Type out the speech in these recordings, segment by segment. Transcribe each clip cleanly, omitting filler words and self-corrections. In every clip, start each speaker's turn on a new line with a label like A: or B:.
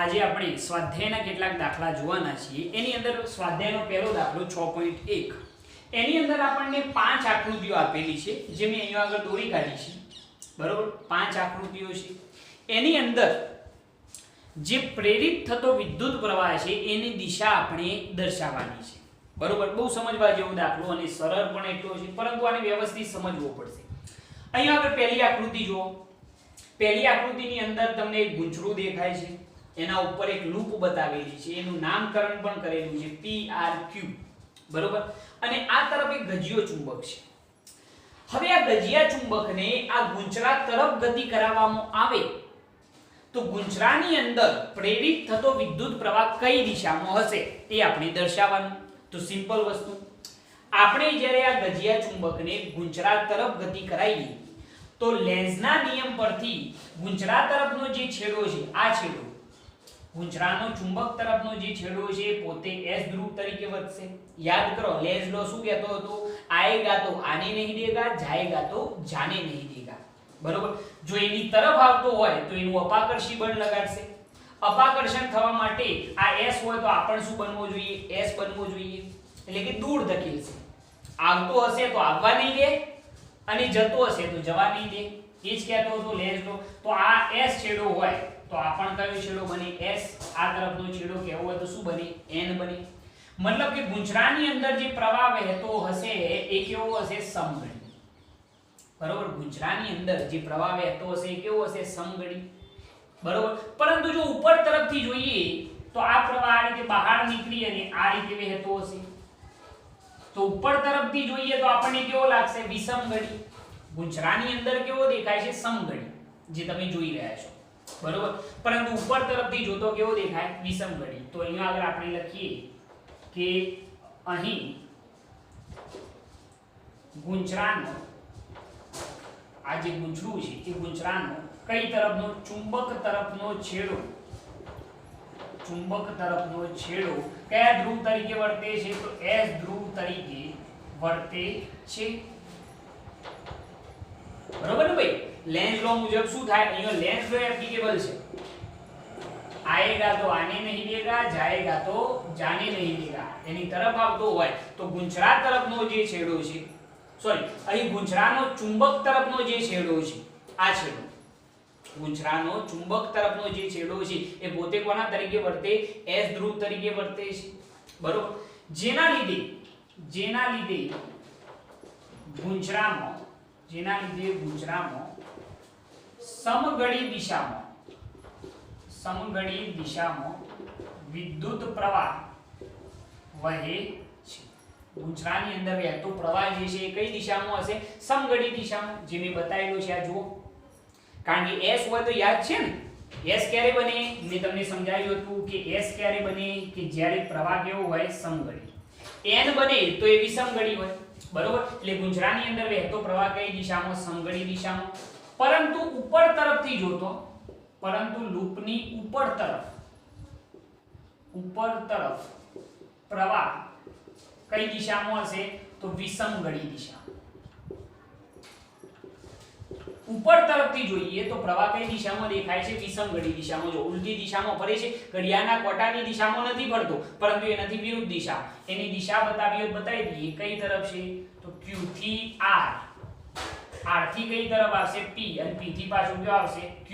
A: આજે આપણે સ્વાધ્યાયના કેટલાક દાખલા જોવાના છીએ। એની અંદર સ્વાધ્યાયનો પહેલો દાખલો 6.1 એની અંદર આપણને 5 આકૃતિઓ આપેલી છે જે મેં અહીંયા આગળ દોરી કાઢી છે, બરોબર। 5 આકૃતિઓ છે, એની અંદર જે પ્રેરિત થતો વિદ્યુત પ્રવાહ છે એની દિશા આપણે દર્શાવવાની છે, બરોબર। બહુ સમજવા જેવો દાખલો અને સરળ પણ એટલો છે, પરંતુ આને વ્યવસ્થિત સમજવો પડશે। અહીંયા આગળ પહેલી આકૃતિ જુઓ। પહેલી આકૃતિની અંદર તમને એક ગુંચરું દેખાય છે, એના ઉપર એક લૂપ બતાવેલી છે, એનું નામકરણ પણ કરેલું છે PRQ, બરોબર। અને આ તરફ એક ગજિયો ચુંબક છે। હવે આ ગજિયા ચુંબકને આ ગુંચરા તરફ ગતિ કરાવવામાં આવે તો ગુંચરાની અંદર પ્રેરિત થતો વિદ્યુત પ્રવાહ કઈ દિશામાં હશે એ આપણે દર્શાવવાનું। તો સિમ્પલ વસ્તુ, આપણે જ્યારે આ ગજિયા ચુંબકને ગુંચરા તરફ ગતિ કરાવીએ તો લેન્ઝના નિયમ પરથી ગુંચરા તરફનો જે છેડો છે, આ છેડો ગુંચરાનો ચુંબક તરફનો જે છેડો છે પોતે S ધ્રુવ તરીકે વધશે। યાદ કરો, લેન્ઝ લો શું કહેતો હતો? આएगा તો આને નહીં દેगा, जाएगा તો जाने नहीं देगा, બરોબર। જો એની તરફ આવતો હોય તો એનું અપાકર્ષી બળ લગાડશે। અપાકર્ષણ થવા માટે આ S હોય તો આપણ શું બનવો જોઈએ? S બનવો જોઈએ, એટલે કે દૂર ધકેલશે। આવતો હશે તો આવવા નહીં દે અને જતો હશે તો જવા નહીં દે, એ જ કહેતો હતો લેન્ઝ લો। તો આ S છેડો હોય તો આ પણ કયો છેડો બને? S। આ તરફનો છેડો કહેવો હોય તો શું બને? N બને। મતલબ કે ગુંચરાની અંદર જે પ્રવાહ વહેતો હશે એ કેવો હશે? સમગડી, બરોબર। ગુંચરાની અંદર જે પ્રવાહ વહેતો હશે એ કેવો હશે? સમગડી, બરોબર। પરંતુ જો ઉપર તરફથી જોઈએ તો આ પ્રવાહ આ રીતે બહાર નીકળી અને આ રીતે વહેતો હશે, તો ઉપર તરફથી જોઈએ તો આપણને કેવો લાગશે? વિષમગડી। ગુંચરાની અંદર કેવો દેખાય છે? સમગડી, જે તમે જોઈ રહ્યા છો, બરોબર। પરંતુ ઉપર તરફથી જોતો કેવો દેખાય? વિષમગડી। તો અહીંયા આગળ આપણે લખીએ કે અહીં ગુંચરાનો આ જે ગુંચરું છે એ ગુંચરાનો કઈ તરફનો? ચુંબક તરફનો છેડો, ચુંબક તરફનો છેડો કયા ધ્રુવ તરીકે વર્તે છે? તો S ધ્રુવ તરીકે વર્તે છે, બરોબર ને ભાઈ? લેન્ઝ લો મુજબ શું થાય? અહીંયા લેન્ઝ લો એપ્લિકેબલ છે। आएगा तो आने नहीं देगा, जाएगा तो जाने नहीं देगा। એની તરફ આવતો હોય તો ગુંચરા તરફનો જે છેડો છે, સોરી, અહીં ગુંચરાનો ચુંબક તરફનો જે છેડો છે, આ છેડો ગુંચરાનો ચુંબક તરફનો જે છેડો છે એ પોતે કોના તરીકે વર્તે? S ધ્રુવ તરીકે વર્તે છે, બરોબર। જેના લીધે ગુંચરામાં સમગડી દિશામાં વિદ્યુત પ્રવાહ વહે છે। ગુંચરાની અંદર વહેતો પ્રવાહ જે છે એ કઈ દિશામાં હશે? સમગડી દિશામાં, જે મેં બતાવેલું છે। આ જુઓ, કારણ કે S હોય તો યાદ છે ને, S ક્યારે બને? મેં તમને સમજાવ્યું હતું કે S ક્યારે બને? કે જ્યારે પ્રવાહ કેવો હોય? સમગડી। N બને તો એ વિષમગડી હોય, બરોબર। એટલે ગુંચરાની અંદર વહેતો પ્રવાહ કઈ દિશામાં? સમગડી દિશામાં। પરંતુ ઉપર તરફથી જોતો, પરંતુ લૂપની ઉપર તરફ પ્રવાહ કઈ દિશામાં હશે? તો વિષમગડી દિશામાં। ઉપર તરફથી જોઈએ તો પ્રવાહ કઈ દિશામાં દેખાય છે? વિષમગડી દિશામાં। જો ઉલટી દિશામાં ફરે છે, ઘડિયાળના કોટાની દિશામાં નથી ફરતો, પરંતુ એનાથી વિરુદ્ધ દિશા, એની દિશા બતાવી દઈએ કઈ તરફ છે? તો Q થી R, R થી કઈ તરફ આવશે? P, અને P થી પાછું કયો આવશે? Q।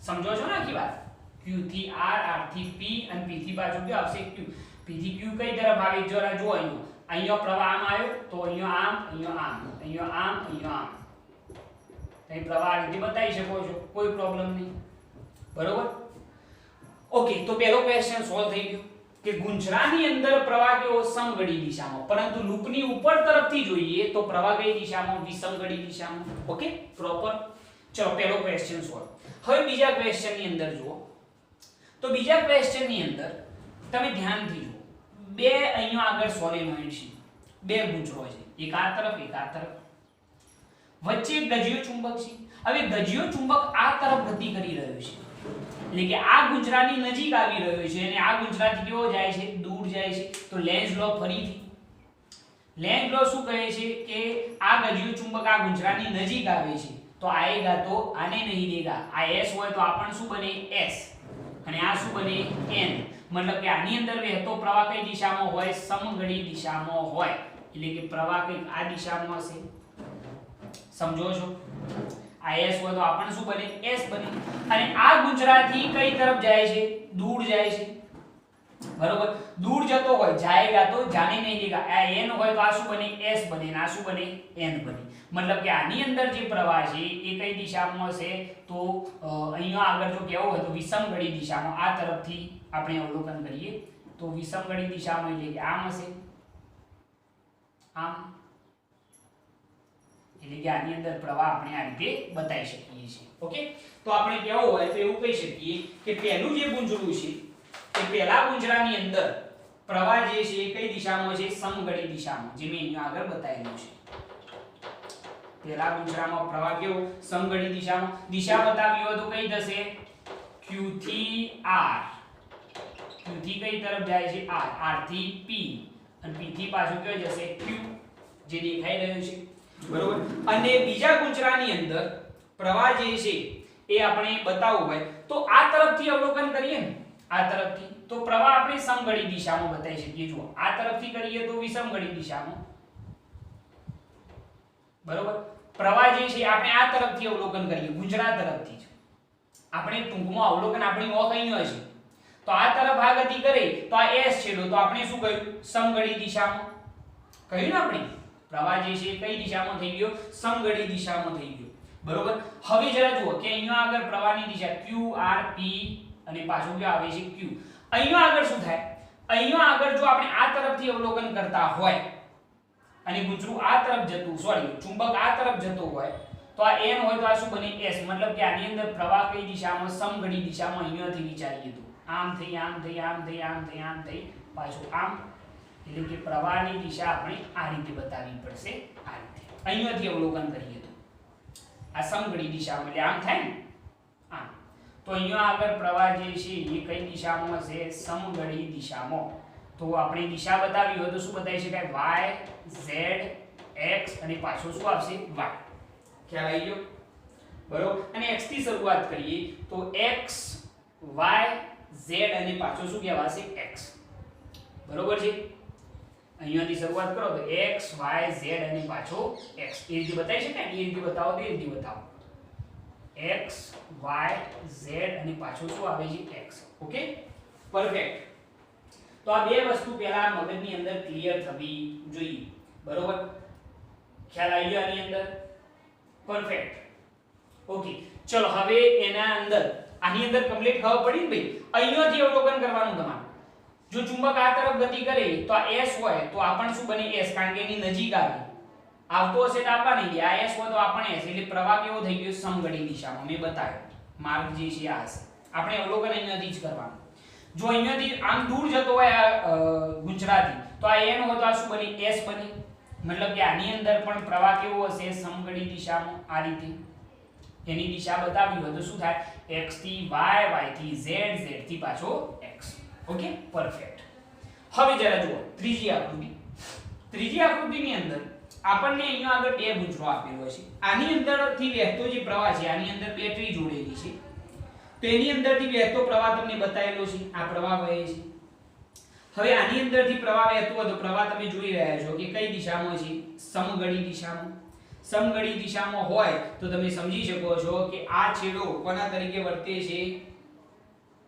A: સમજો છો ને આખી વાત? Q થી R, R થી P અને P થી પાછું કયો આવશે? Q। P થી Q કઈ તરફ આવે? જરા જો, અહીંયા પ્રવાહ આમ આવ્યો તો અહીંયા આમ, અહીંયા આમ, અહીંયા આમ, અહીંયા આમ, અહીં પ્રવાહ આ રીતે બતાવી શકો છો, કોઈ પ્રોબ્લેમ નહીં, બરોબર। ઓકે, તો પહેલો ક્વેશ્ચન સોલ્વ થઈ ગયો કે ગુંચરાની અંદર પ્રવાહ કેવો? સમગડી દિશામાં, પરંતુ લૂપની ઉપર તરફથી જોઈએ તો પ્રવાહ કઈ દિશામાં? વિષમગડી દિશામાં। Okay, proper. ચલો, પહેલો ક્વેશ્ચન સોલ્વ। હવે બીજા ક્વેશ્ચનની અંદર જુઓ, તો બીજા ક્વેશ્ચનની અંદર તમે ધ્યાનથી જુઓ, બે અહીંયા આગળ સોલેનોઇડ છે, બે ગુંચરો છે, એક આ તરફ એક આ તરફ, વચ્ચે એક ગજિયો ચુંબક છે। હવે ગજિયો ચુંબક આ તરફ ગતિ કરી રહ્યો છે, એટલે કે આ ગુંચરાની નજીક આવી રહ્યો છે અને આ ગુંચરાથી કેવો જાય છે? દૂર જાય છે। તો લેન્ઝ લો, ફરીથી લેન્ઝ લો શું કહે છે કે આ ગજિયો ચુંબક આ ગુંચરાની નજીક આવે છે तो आएगा तो आने नहीं देगा। आ S હોય તો આ પણ શું બને? S। અને આ શું બને n, મતલબ કે આની અંદર વહેતો પ્રવાહ કઈ દિશામાં હોય, સમઘડી દિશામાં હોય, એટલે કે પ્રવાહ કઈ આ દિશામાં હશે, સમજો છો? આ s હોય તો આપણને શું બને s બને, અને આ ગુંજરાથી કઈ તરફ જાય છે, દૂર જાય છે, બરોબર? દૂર જતો હોય, જાયેગા તો જાને નહીં દેગા, આ n હોય તો આ શું બને s બને, અને આ શું બને n બને, મતલબ કે આની અંદર જે પ્રવાહ છે એ કઈ દિશામાં હશે, તો અહીંયા આગળ જો કેવું હોય તો વિષમઘડી દિશામાં, આ તરફથી આપણે અવલોકન કરીએ તો વિષમઘડી દિશામાં એટલે કે આમ હશે, આમ, એટલે કે આની અંદર પ્રવાહ આપણે આ રીતે બતાવી શકીએ છીએ. ઓકે, તો આપણે કેવું હોય તો એવું કહી શકીએ કે પહેલું જે ગુંજરું છે એ પહેલા ગુંજરાની અંદર પ્રવાહ જે છે એ કઈ દિશામાં છે, સમઘડી દિશામાં, જે મેં અહીંયા આગળ બતાવેલું છે. પહેલા ગુંજરામાં પ્રવાહ કેવો, સમઘડી દિશામાં, દિશા બતાવી હોય તો કઈ થશે, q થી r, q થી કઈ તરફ જાય છે, r થી p, અને p થી પાછું કઈ જશે, q, જે દેખાઈ રહ્યું છે, બરોબર? અને બીજા ગુંજરાની અંદર પ્રવાહ જે છે એ આપણે બતાવવું હોય તો આ તરફથી અવલોકન કરીએ ને, આ તરફથી, તો પ્રવાહ આપણે સમઘડી દિશામાં બતાવી શકીએ. જુઓ, આ તરફથી કરીએ તો વિષમઘડી દિશામાં, બરોબર? પ્રવાહ જે છે આપણે આ તરફથી અવલોકન કરીએ, ગુંજરા તરફથી જ આપણે ટૂંકમાં અવલોકન આપણી ઓખ અહીં હશે, તો આ તરફ આ ગતિ કરે તો આ s છેડો, તો આપણે શું કહ્યું, સમઘડી દિશામાં કહ્યું ને આપણે, પ્રવાહ જે છે કઈ દિશામાં થઈ ગયો, સમઘડી દિશામાં થઈ ગયો, બરોબર? હવે જરા જુઓ કે અહીંયા આગળ પ્રવાહની દિશા q r p અને પાછું કે આવે છે q, અહીંયા આગળ શું થાય, અહીંયા આગળ જો આપણે આ તરફથી અવલોકન કરતા હોય અને ગુંજરું આ તરફ જતું, સોરી ચુંબક આ તરફ જતો હોય તો આ n હોય તો આ શું બને s, મતલબ કે આની અંદર પ્રવાહ કઈ દિશામાં, સમઘડી દિશામાં, અહીંયાથી વિચારીએ તો આમ થઈ, આમ થઈ, આમ થઈ, આમ થઈ, આમ થઈ, પાછું આમ, એટલે કે પ્રવાહની દિશા આપણે આ રીતે બતાવવી પડશે, આ રીતે અહીંયાથી અવલોકન કરીએ તો આ સમઘડી દિશામાં, એટલે આમ થાય ને, આમ, તો અહીંયા આગળ પ્રવાહ જે છે એ કઈ દિશામાં હશે, સમઘડી દિશામાં. તો આપણે દિશા બતાવી હોય તો શું બતાવી શકાય, y z x અને પાછો શું આવશે, y. ખ્યાલ આવી ગયો, બરોબર? અને x થી શરૂઆત કરીએ તો x y z અને પાછો શું કહેવાશે, x, બરોબર છે? અહીંયાથી શરૂઆત કરો તો x y z અને પાછો x, એ રીતે બતાવી શકાય ને, એ રીતે બતાવો તો એ રીતે બતાવો, x y z અને પાછો શું આવે છે, x. Okay, perfect. તો આ બે વસ્તુ પહેલા મગજની અંદર ક્લિયર થવી જોઈએ, બરોબર? ખ્યાલ આવી ગયો આની અંદર, પરફેક્ટ. ઓકે, ચલો હવે એના અંદર આની અંદર કમ્પ્લીટ ખબર પડી ને ભાઈ, અહીંયાથી અવલોકન કરવાનું તમારે. જો ચુંબક આ તરફ ગતિ કરે તો આ s હોય તો આપણ શું બને s, કારણ કે એની નજીક આવી આવતો હશે તો આપવા નહીં દે, આ s હોય તો આપણ s, એટલે પ્રવાહ કેવો થઈ ગયો, સમઘડી દિશામાં. મેં બતાવ્યો માર્ગ જે છે આ હશે, આપણે અવલોકન અહીંયાથી જ કરવાનું. જો અહીંયાથી આમ દૂર જતો હોય આ ગુંજરાથી તો આ n હોય તો આ શું બને, s બને, મતલબ કે આની અંદર પણ પ્રવાહ કેવો હશે, સમઘડી દિશામાં, આ રીતે એની દિશા બતાવી હોય તો શું થાય, x થી y, y થી z, z થી પાછો x. Okay, perfect. હવે જરા જુઓ ત્રીજી આકૃતિ. ત્રીજી આકૃતિની અંદર આપણને અહીંયા આગળ બે ગુંજરો આપેલો છે, આની અંદરથી વહેતો જે પ્રવાહ છે, આની અંદર બેટરી જોડેલી છે, તો એની અંદરથી વહેતો પ્રવાહ તમને બતાવેલો છે, આ પ્રવાહ વહે છે. હવે આની અંદરથી પ્રવાહ વહેતો હોય તો પ્રવાહ તમે જોઈ રહ્યા છો કે કઈ દિશામાં છે, સમઘડી દિશામાં. સમઘડી દિશામાં હોય તો તમે સમજી શકો છો કે આ છેડો કોના તરીકે વર્તે છે,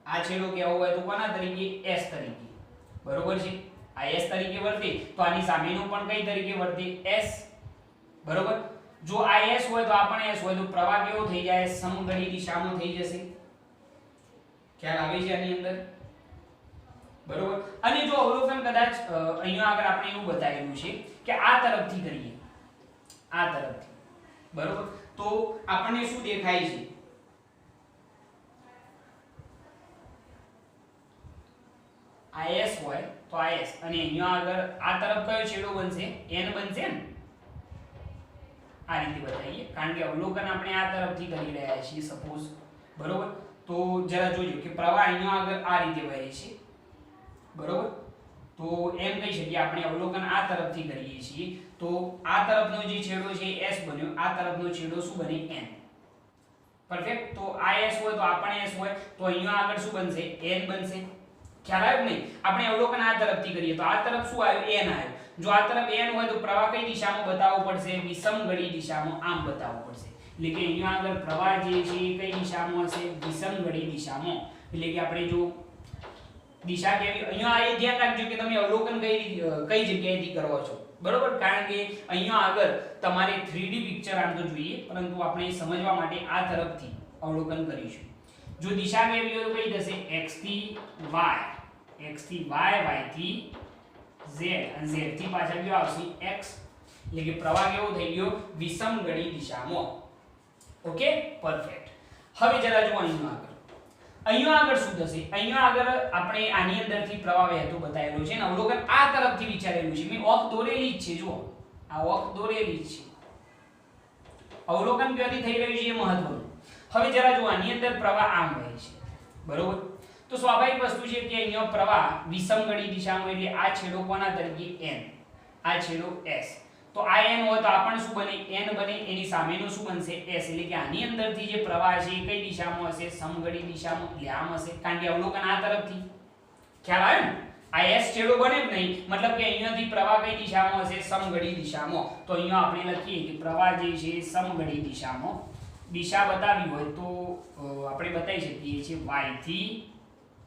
A: આ છેડો કેવો હોય તો કોના તરીકે, s તરીકે, બરોબર છે? આ s તરીકે વર્તે તો આની સામેનો પણ કઈ તરીકે વર્તે, s, બરોબર? જો આ s હોય તો આ પણ s હોય તો પ્રવાહ કેવો થઈ જાય, સમઘડી દિશામાં થઈ જશે. ખ્યાલ આવે છે આની અંદર, બરોબર? અને જો અવલોકન કદાચ અહીંયા આગળ આપણે એવું બતાવેલું છે કે આ તરફથી કરીએ, આ તરફથી, બરોબર? તો આપણને શું દેખાય છે, આ s હોય તો આ s, અને અહીંયા આગળ આ તરફ કયો છેડો બનશે, n બનશે ને, આ રીતે બતાવીએ, કારણ કે અવલોકન આપણે આ તરફથી કરી રહ્યા છીએ સપોઝ, બરોબર? તો જરા જોજો કે પ્રવાહ અહીંયા આગળ આ રીતે વહે છે, બરોબર? તો એમ કહી શકીએ આપણે અવલોકન આ તરફથી કરીએ છીએ તો આ તરફનો જે છેડો છે s બન્યો, આ તરફનો છેડો શું બને, n. પરફેક્ટ. તો આ s હોય તો આ પણ s હોય, તો અહીંયા આગળ શું બનશે? n બનશે. ખ્યાલ આવ્યો કે નહીં? આપણે અવલોકન આ તરફથી કરીએ તો આ તરફ શું આવ્યું? n આવ્યું. જો આ તરફ n હોય તો પ્રવાહ કઈ દિશામાં બતાવવો પડશે? વિષમગળી દિશામાં આમ બતાવવો પડશે. એટલે કે અહીંયા આગળ પ્રવાહ જે છે એ કઈ દિશામાં હશે? વિષમગળી દિશામાં. એટલે કે આપણે જો દિશા કેવી, અહીંયા એ ધ્યાન રાખજો કે તમે અવલોકન કઈ જગ્યાએથી કરો છો, બરોબર? કારણ કે અહીંયા આગળ તમારે 3D પિક્ચર આમ તો જોઈએ, પરંતુ આપણે સમજવા માટે આ તરફથી અવલોકન કરીશું. જો દિશા કેવી હોય તો કઈ થશે? x થી y, x થી y, y થી z, અને z થી પાછળ કયો આવશે? x. એટલે કે પ્રવાહ કેવો થઈ ગયો? વિષમગળી દિશામાં. Okay, perfect. હવે જરા જો અહીંયા આગળ શું થશે? અહીંયા આગળ આપણે આની અંદરથી પ્રવાહ વહેતો બતાવેલો છે અને અવલોકન આ તરફથી વિચારેલું છે. મેં ઓફ દોરેલી જ છે, જુઓ આ ઓફ દોરેલી જ છે. અવલોકન ક્યાંથી થઈ રહ્યું છે એ મહત્વનું. હવે જરા જો આની અંદર પ્રવાહ આમ વહે છે, બરોબર? તો સ્વાભાવિક વસ્તુ છે કે અહીંયા પ્રવાહ વિષમગળી દિશામાં, એટલે આ છેડો કોના તરીકે? n, આ છેડો s. તો આ n હોય તો આ પણ શું બને? n બને. એની સામેનું શું બનશે? s. એટલે કે આની અંદરથી જે પ્રવાહ છે એ કઈ દિશામાં હશે? સમગળી દિશામાં. એટલે આમ હશે, કારણ કે અવલોકન આ તરફથી. ખ્યાલ આવ્યો ને? આ s છેડો બને જ નહીં, મતલબ કે અહીંયાથી પ્રવાહ કઈ દિશામાં હશે? સમગળી દિશામાં. તો અહીંયા આપણે લખીએ કે પ્રવાહ જે છે સમગળી દિશામાં. દિશા બતાવી હોય તો આપણે બતાવી શકીએ છીએ y થી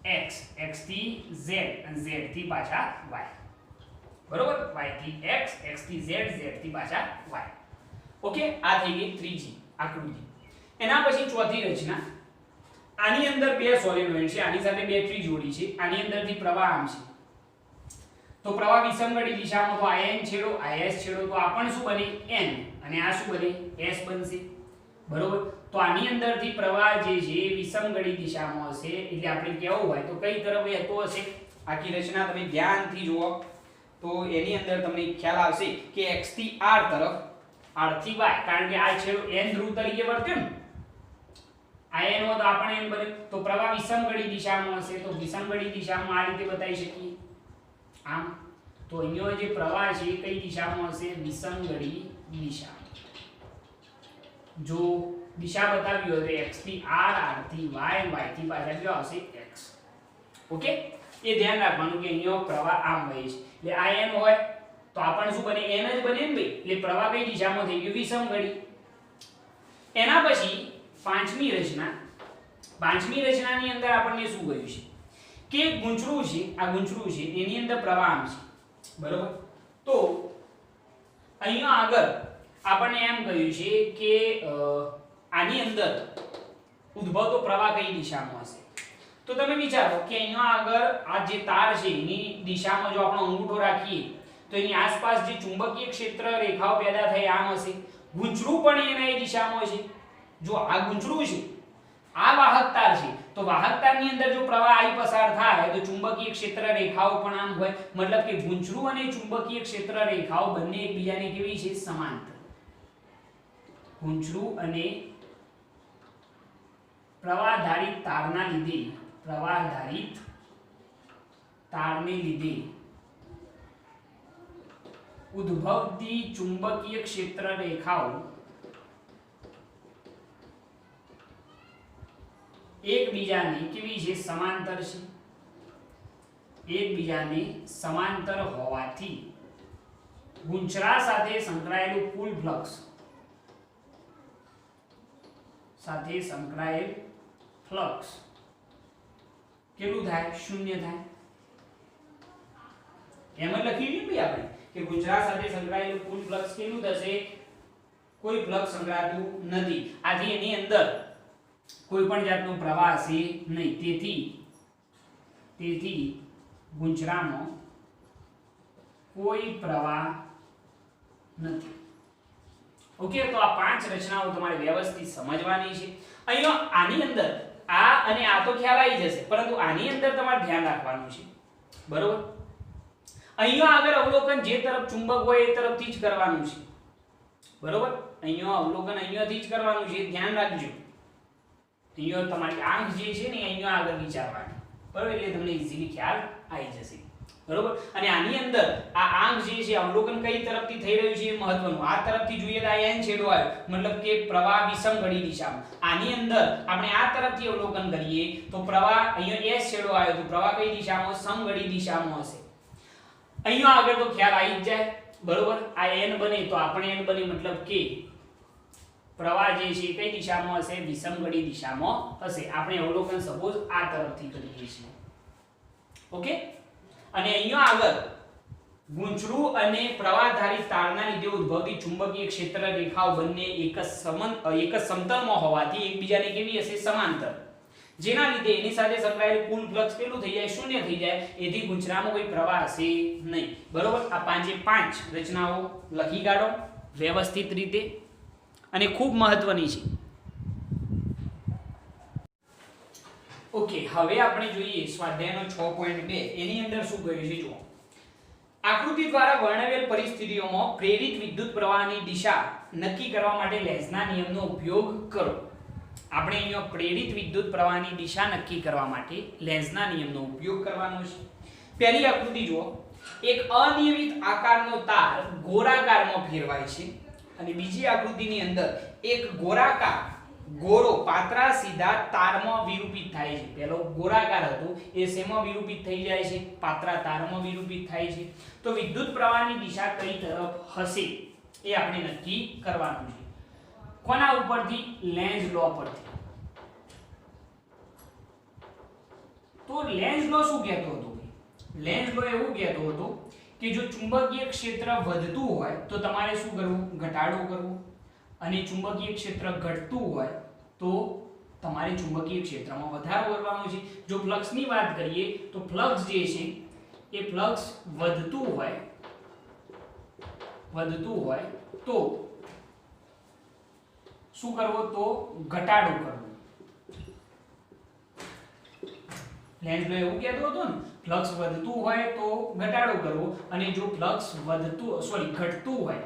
A: x, x થી z, અને z થી પાછા y. બરોબર? y થી x, x થી z, z થી પાછા y. ઓકે, આ થઈ ગઈ ત્રીજી આકૃતિ. એના પછી ચોથી રચના. આની અંદર બે સોલેનોઇડ છે, આની સાથે બેટરી જોડી છે, આની અંદરથી પ્રવાહ આમ છે. તો પ્રવાહ વિષમગળી દિશામાં, તો આ n છેડો, આ s છેડો, તો આ પણ શું બને? n, અને આ શું બને? s બનશે. બરોબર? તો આની અંદરથી પ્રવાહ જે છે વિષમગળી દિશામાં હશે, એટલે આપણે કહેવું હોય તો કઈ તરફ વહેતો હશે? આખી રચના તમે ધ્યાનથી જુઓ તો એની અંદર તમને ખ્યાલ આવશે કે x થી r તરફ, r થી y, કારણ કે આ છેડો n ધ્રુવ તરીકે વર્ત્યો ને, આ n હોય તો આ પણ n બને. તો પ્રવાહ વિષમગળી દિશામાં હશે, તો વિષમગળી દિશામાં આ રીતે બતાવી શકીએ આમ. તો અહીંયા જે પ્રવાહ છે એ કઈ દિશામાં હશે? વિષમગળી દિશા. જો દિશા બતાવી હોય તો x થી r, r થી y, y થી પાછળ કયો આવશે? x. ઓકે, એ ધ્યાન રાખવાનું કે અહીંયા પ્રવાહ આમ વહે છે, એટલે આ n હોય તો આ પણ શું બને? n જ બને ને ભાઈ. એટલે પ્રવાહ કઈ દિશામાં થઈ ગયો? વિષમગળી. એના પછી પાંચમી રચના. પાંચમી રચનાની અંદર આપણને શું કહ્યું છે કે ગૂંચળું છે, આ ગૂંચળું છે એની અંદર પ્રવાહ આમ છે, બરોબર? તો અહીંયા આગળ આપણને એમ કહ્યું છે કે આની અંદર ઉદ્ભવતો પ્રવાહ કઈ દિશામાં હશે? તો તમે વિચારો કે અહીંયા આગળ આ જે તાર છે એની દિશામાં જો આપણો અંગૂઠો રાખીએ તો એની આસપાસ જે ચુંબકીય ક્ષેત્ર રેખાઓ પેદા થઈ આમ હશે. ગૂંચળું પણ એના એ દિશામાં છે. જો આ ગૂંચળું છે, આ વાહક તાર છે, તો વાહક તારની અંદર જો પ્રવાહ આઈ પસાર થાય તો ચુંબકીય ક્ષેત્ર રેખાઓ પણ આમ હોય. મતલબ કે ગૂંચળું અને ચુંબકીય ક્ષેત્ર રેખાઓ બંને એકબીજાને કેવી છે? સમાંતર. ગૂંચળું અને પ્રવાહધારિત તારના લીધે, પ્રવાહધારિત તારને લીધે ઉદ્ભવતી ચુંબકીય ક્ષેત્ર રેખાઓ એકબીજાને કેવી છે? સમાંતર છે. એકબીજાને સમાંતર હોવાથી ગૂંચળા સાથે સંકળાયેલું કુલ ફ્લક્સ, સાથે સંકળાયેલ ફ્લક્સ કેટલું થાય? શૂન્ય થાય. એમ જ લખી દીધું ભાઈ આપણે કે ગૂંચળા સાથે સંકળાયેલું કુલ ફ્લક્સ કેટલું થશે? કોઈ ફ્લક્સ સંકળાતું નથી. આથી એની અંદર કોઈ પણ જાતનો પ્રવાહ હશે નહીં. તેથી ગૂંચળામાં કોઈ પ્રવાહ નથી. ઓકે, તો આ પાંચ રચનાઓ તમારે વ્યવસ્થિત સમજવાની છે. અહીંયા આની અંદર આ અને આ તો ખ્યાલ આવી જશે, પરંતુ આની અંદર તમારે ધ્યાન રાખવાનું છે, બરોબર? અહીંયા આગળ અવલોકન જે તરફ ચુંબક હોય એ તરફથી જ કરવાનું છે, બરોબર? અહીંયા અવલોકન અહીંયાથી જ કરવાનું છે, ધ્યાન રાખજો. અહીંયા તમારી આંખ જે છે ને અહીંયા આગળ વિચારવાની, બરોબર? એટલે તમને ઈઝીલી ખ્યાલ આવી જશે. બરોબર. અને આની અંદર આ આંક જે છે અવલોકન કઈ તરફથી થઈ રહ્યું છે એ મહત્વનું. આ તરફથી જોઈએ તો આ n છેડો આવ્યો મતલબ કે પ્રવાહ વિષમ ઘડી દિશામાં. આની અંદર આપણે આ તરફથી અવલોકન કરીએ તો પ્રવાહ અહીંયા s છેડો આવ્યો તો પ્રવાહ કઈ દિશામાં સમઘડી દિશામાં હશે. અહીંયા આગળ તો ખ્યાલ આવી જ જાય બરોબર. આ n બને તો આપણે n બને મતલબ કે પ્રવાહ જે છે કઈ દિશામાં હશે વિષમ ઘડી દિશામાં હશે. આપણે અવલોકન સપોઝ આ તરફથી કરીએ છીએ. ઓકે. અને અહીંયા આગળ ગૂંચળું અને પ્રવાહધારી તારના લીધે ઉદ્ભવતી ચુંબકીય ક્ષેત્ર રેખાઓ બંને એક જ સમતલમાં હોવાથી એકબીજાને કેવી હશે સમાંતર. જેના લીધે એની સાથે સંકળાયેલ કુલ ફ્લક્સ કેટલું થઈ જાય શૂન્ય થઈ જાય. એથી ગૂંચળામાં કોઈ પ્રવાહ હશે નહીં બરોબર. આ પાંચે પાંચ રચનાઓ લખી કાઢો વ્યવસ્થિત રીતે અને ખૂબ મહત્વની છે. ઓકે. હવે આપણે જોઈએ સ્વાધ્યાયનો 6.2 એની અંદર શું કહ્યું છે જુઓ. આકૃતિ દ્વારા વર્ણવેલ પરિસ્થિતિઓમાં પ્રેરિત વિદ્યુત પ્રવાહની દિશા નક્કી કરવા માટે લેન્ઝના નિયમનો ઉપયોગ કરો. આપણે અહીંયા પ્રેરિત વિદ્યુત પ્રવાહની દિશા નક્કી કરવા માટે લેન્ઝના નિયમનો ઉપયોગ કરવાનો છે. પહેલી આકૃતિ જુઓ. એક અનિયમિત આકારનો તાર ગોળાકારમાં ફેરવાય છે અને બીજી આકૃતિની અંદર એક ગોળાકાર ગોળો પાતળા સીધા તારમાં વિરૂપિત થાય છે. પહેલો ગોળાકાર હતો એ શેમાં વિરૂપિત થઈ જાય છે પાતળા તારમાં વિરૂપિત થાય છે. તો વિદ્યુત પ્રવાહની દિશા કઈ તરફ હશે એ આપણે નક્કી કરવાનું છે. કોના ઉપરથી લેન્ઝ લો પરથી. તો લેન્ઝ લો શું કહેતો હતો? લેન્ઝ લો એવું કહેતો હતો કે જો ચુંબકીય ક્ષેત્ર વધતું હોય તો તમારે શું કરવું ઘટાડો કરવો અને ચુંબકીય ક્ષેત્ર ઘટતું હોય તો તમારે ચુંબકીય ક્ષેત્રમાં વધારો કરવાનો છે. જો ફ્લક્સની વાત કરીએ તો ફ્લક્સ જે છે એ ફ્લક્સ વધતું હોય તો શું કરવો તો ઘટાડો કરવો. લેન્ઝ લો એવું કહેતો હતો ને ફ્લક્સ વધતું હોય તો ઘટાડો કરવો અને જો ફ્લક્સ ઘટતું હોય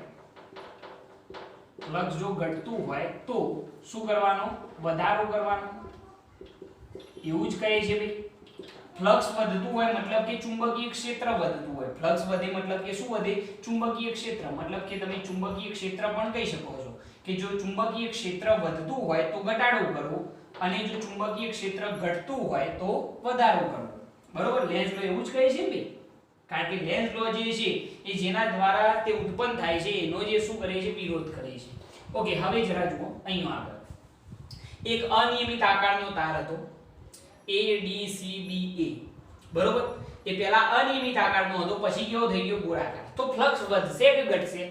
A: ફ્લક્સ જો ઘટતું હોય તો શું કરવાનો વધારો કરવાનો. એવું જ કહે છે ભાઈ. ફ્લક્સ વધતું હોય મતલબ કે ચુંબકીય ક્ષેત્ર વધતું હોય. ફ્લક્સ વધે મતલબ કે શું વધે ચુંબકીય ક્ષેત્ર. મતલબ કે તમે ચુંબકીય ક્ષેત્ર પણ કહી શકો છો કે જો ચુંબકીય ક્ષેત્ર વધતું હોય તો ઘટાડો કરવો અને જો ચુંબકીય ક્ષેત્ર ઘટતું હોય તો વધારો કરવો બરોબર. લેન્ઝ લો એવું જ કહે છે ભાઈ. કારણ કે લેન્ઝ લો જે છે એ જેના દ્વારા તે ઉત્પન્ન થાય છે એનો જે શું કરે છે વિરોધ કરે છે. ઓકે. હવે જરા જુઓ અહીંયા આગળ એક અનિયમિત આકારનો તાર હતો ADCBA બરોબર. એ પહેલા અનિયમિત આકારનો હતો પછી કેવો થઈ ગયો ગોળાકાર. તો ફ્લક્સ વધશે કે ઘટશે?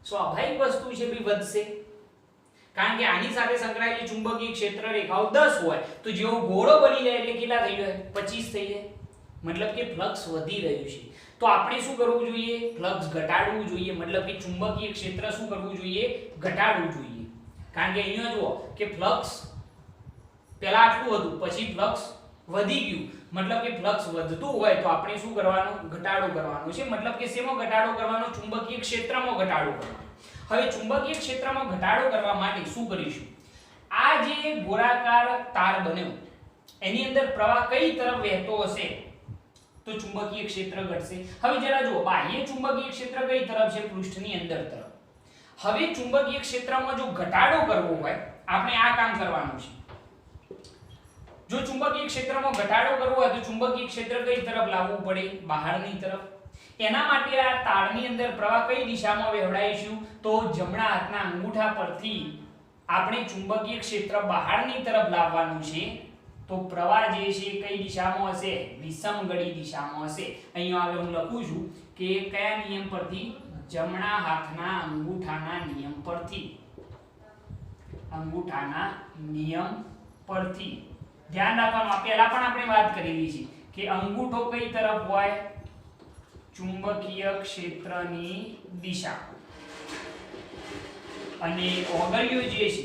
A: સ્વાભાવિક વસ્તુ છે ભાઈ વધશે. કારણ કે આની સાથે સંકળાયેલી ચુંબકીય ક્ષેત્ર રેખાઓ 10 હોય તો જેવો ગોળો બની જાય એટલે કેટલા થઈ જાય 25 થઈ જાય. મતલબ કે ફ્લક્સ વધી રહ્યું છે. તો આપણે શું કરવું જોઈએ ફ્લક્સ ઘટાડવું જોઈએ. મતલબ કે ચુંબકીય ક્ષેત્ર શું કરવું જોઈએ ઘટાડવું જોઈએ. કારણ કે અહીંયા જુઓ કે ફ્લક્સ પહેલા આટલું હતું પછી ફ્લક્સ વધી ગયું. મતલબ કે ફ્લક્સ વધતું હોય તો આપણે શું કરવાનું ઘટાડો કરવાનો છે. મતલબ કે શેમાં ઘટાડો કરવાનો ચુંબકીય ક્ષેત્રમાં ઘટાડો કરવાનો. હવે ચુંબકીય ક્ષેત્રમાં ઘટાડો કરવા માટે શું કરીશું આ જે ગોળાકાર તાર બન્યો એની અંદર પ્રવાહ કઈ તરફ વહેતો હશે તો ચુંબકીય ક્ષેત્ર ઘટશે. હવે જરા જુઓ બાહ્ય ચુંબકીય ક્ષેત્ર કઈ તરફ છે પૃષ્ઠની અંદર તરફ. હવે ચુંબકીય ક્ષેત્રમાં જો ઘટાડો કરવો હોય આપણે આ કામ કરવાનું છે. જો ચુંબકીય ક્ષેત્રમાં ઘટાડો કરવો હોય તો ચુંબકીય ક્ષેત્ર કઈ તરફ લાવવું પડે બહારની તરફ. એના માટે આ તારની અંદર પ્રવાહ કઈ દિશામાં વહેવડાવીશું તો જમણા હાથના અંગૂઠા પરથી આપણે ચુંબકીય ક્ષેત્ર બહારની તરફ લાવવાનું છે. તો પ્રવાહ જે છે કઈ દિશામાં હશે વિષમ ઘડી દિશામાં હશે. અહીંયા આગળ હું લખું છું કે કયા નિયમ પરથી જમણા હાથના અંગૂઠાના નિયમ પરથી. અંગૂઠાના નિયમ પરથી ધ્યાન રાખવાનું. પહેલા પણ આપણે વાત કરેલી છે કે અંગૂઠો કઈ તરફ હોય ચુંબકીય ક્ષેત્રની દિશા અને ઓગળીઓ જે છે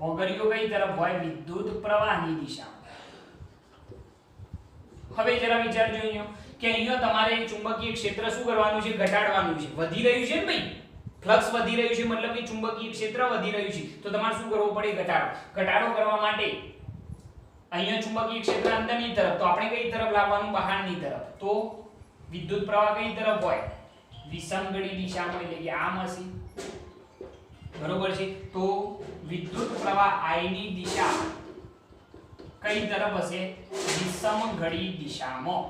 A: ઓગળીઓ કઈ તરફ હોય વિદ્યુત પ્રવાહની દિશા. હવે જરા વિચારજો અહીંયા કે અહીંયા તમારે ચુંબકીય ક્ષેત્ર શું કરવાનું છે ઘટાડવાનું છે. વધી રહ્યું છે ને ભાઈ ફ્લક્સ વધી રહ્યું છે મતલબ કે ચુંબકીય ક્ષેત્ર વધી રહ્યું છે તો તમારે શું કરવું પડે ઘટાડો. ઘટાડો કરવા માટે અહીંયા ચુંબકીય ક્ષેત્ર અંદરની તરફ, તો આપણે કઈ તરફ લાવવાનું? બહારની તરફ. તો વિદ્યુત પ્રવાહ કઈ તરફ હોય? વિષમગળી દિશામાં, એટલે કે આમ હશે. બરોબર છે. તો વિદ્યુત પ્રવાહ I ની દિશા કઈ તરફ હશે? વિષમગળી દિશામાં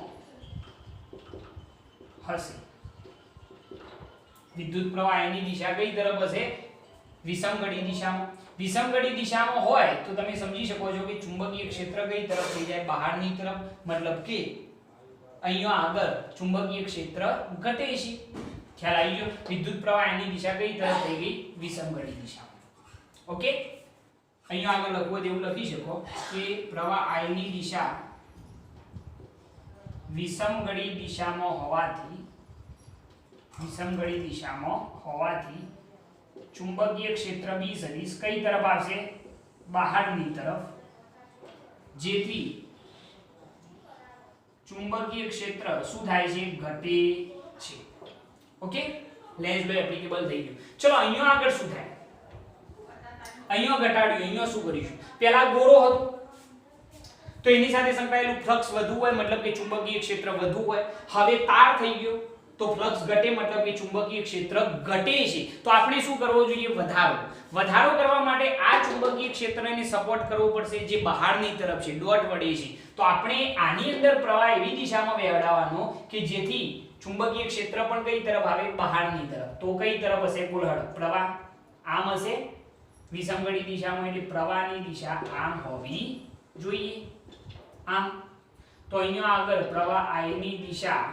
A: હશે. વિદ્યુત પ્રવાહ I ની દિશા કઈ તરફ હશે? વિષમગળી દિશામાં. વિષમગળી દિશામાં હોય તો તમે સમજી શકો છો કે ચુંબકીય ક્ષેત્ર કઈ તરફ થઈ જાય? બહારની તરફ. મતલબ કે અહીંયા આગળ ચુંબકીય ક્ષેત્ર ઘટે છે. ખ્યાલ આવી ગયો? વિદ્યુત પ્રવાહ I ની દિશા કઈ તરફ થઈ ગઈ? વિષમગળી દિશામાં. ઓકે, અહીંયા આગળ લખવું હોય એવું લખી શકો કે પ્રવાહ I ની દિશા વિષમગળી દિશામાં હોવાથી ચુંબકીય ક્ષેત્ર B સદિશ કઈ તરફ આવશે? બહારની તરફ. જેથી ચુંબકીય ક્ષેત્ર શું થાય છે? ઘટે છે. ઓકે, લેન્ઝ લો એપ્લિકેબલ થઈ ગયું. ચલો અહીંયા આગળ શું થાય? અહીંયા ઘટાડ્યું, અહીંયા શું કરીશું? પહેલા ગોળો હતો તો એની સાથે સંકળાયેલું ફ્લક્સ વધુ હોય, મતલબ કે ચુંબકીય ક્ષેત્ર વધુ હોય. હવે તાર થઈ ગયો તો ફ્લક્સ ઘટે, મતલબ કે ચુંબકીય ક્ષેત્ર ઘટે છે. તો આપણે શું કરવો જોઈએ? વધારો કરવા માટે આ ચુંબકીય ક્ષેત્રને સપોર્ટ કરવો પડશે જે બહારની તરફ છે, ડોટ વડે છે. તો આપણે આની અંદર પ્રવાહ એવી દિશામાં વહેવડાવવાનો કે જેથી ચુંબકીય ક્ષેત્ર પણ કઈ તરફ આવે? બહારની તરફ. તો કઈ તરફ હશે? કુલહળ પ્રવાહ આમ હશે વિષમગળી દિશામાં, એટલે પ્રવાહની દિશા આમ હોવી જોઈએ. આમ. તો અહીંયા આગળ પ્રવાહ I ની દિશા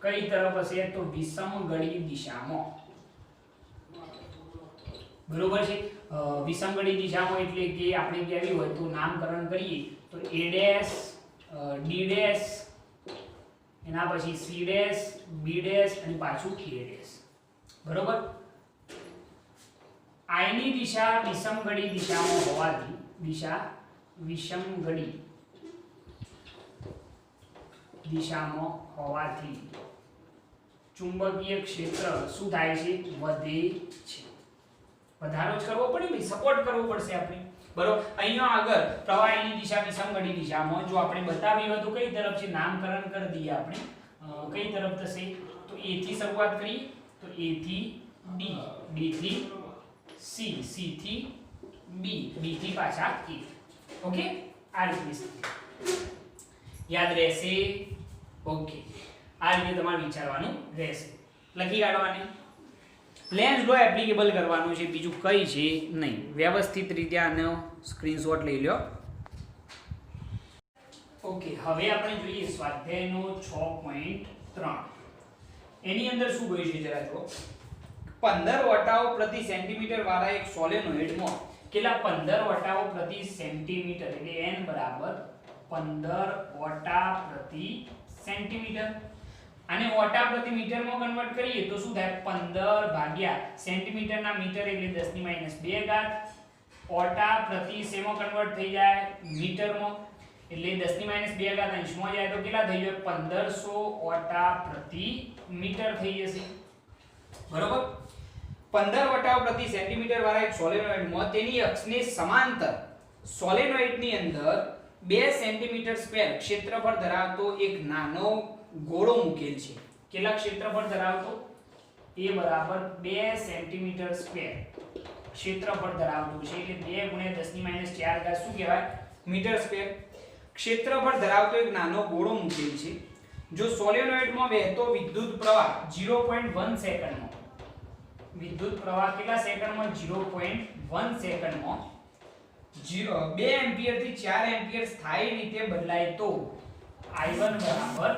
A: કઈ તરફ હશે? તો વિષમગળી દિશામાં. બરોબર છે. વિષમગળી દિશામાં એટલે કે આપણે કેવી હોય તો નામકરણ કરીએ તો A' D' એના પછી C' B' અને પાછું A'. બરોબર. I ની દિશા વિષમગળી દિશામાં હોવાથી ચુંબકીય ક્ષેત્ર શું થાય છે? વધે છે. વધારો જ કરવો પડે ને, સપોર્ટ કરવો પડશે આપણે. બરોબર. અહીંયા આગળ પ્રવાહ I ની દિશા વિષમગળી દિશામાં જો આપણે બતાવ્યું હતું કઈ તરફ છે? નામકરણ કરી દઈએ આપણે. કઈ તરફ થશે? તો A થી શરૂઆત કરીએ તો A થી D, D થી C, C થી B, B થી પાછા A. ઓકે, આ રીતે યાદ રહેશે. ઓકે, આ રીતે તમારે વિચારવાનું રહેશે. લખી કાઢવાની. લેન્ઝ લો એપ્લિકેબલ કરવાનું છે, બીજું કઈ છે નહીં. વ્યવસ્થિત રીતે આનો સ્ક્રીનશોટ લઈ લો. ઓકે, હવે આપણે જોઈએ સ્વાધ્યાયનો 6.3. એની અંદર શું કહ્યું છે જરા જો. 15 વટાઓ પ્રતિ સેન્ટીમીટર વાળા એક સોલેનોઇડમાં કેટલા? 15 વટાઓ પ્રતિ સેન્ટીમીટર, એટલે n બરાબર 15 વટા પ્રતિ સેન્ટીમીટર. આને વટા પ્રતિ મીટરમાં કન્વર્ટ કરીએ તો શું થાય? 15 ભાગ્યા સેન્ટીમીટરના મીટર એટલે 10 - 2 ઘાત. વટા પ્રતિ સેમાં કન્વર્ટ થઈ જાય? મીટરમાં, એટલે 10 - 2 ઘાત અંશમાં જાય તો કેટલા થઈ જાય? 1500 વટા પ્રતિ મીટર થઈ જશે. બરોબર. 15 વટાઓ પ્રતિ સેન્ટીમીટર વાળા એક સોલેનોઇડમાં તેની અક્ષને સમાંતર સોલેનોઇડની અંદર 2 સેન્ટીમીટર સ્ક્વેર ક્ષેત્રફળ ધરાવતો એક નાનો ગોળો મૂકેલ છે. કેટલા ક્ષેત્રફળ ધરાવતો? A બરાબર 2 સેન્ટીમીટર સ્ક્વેર ક્ષેત્રફળ ધરાવતું છે, એટલે 2 × 10 - 4 ઘાત શું કહેવાય? Metre square. ક્ષેત્રફળ ધરાવતો એક નાનો ગોળો મૂકેલ છે. જો સોલેનોઇડમાં વહેતો વિદ્યુત પ્રવાહ 0.1 સેકન્ડમાં, વિદ્યુત પ્રવાહ કેટલા સેકન્ડમાં? 0.1 સેકન્ડમાં 2 એમ્પિયર થી 4 એમ્પિયર સ્થાયી રીતે બદલાય તો I1 બરાબર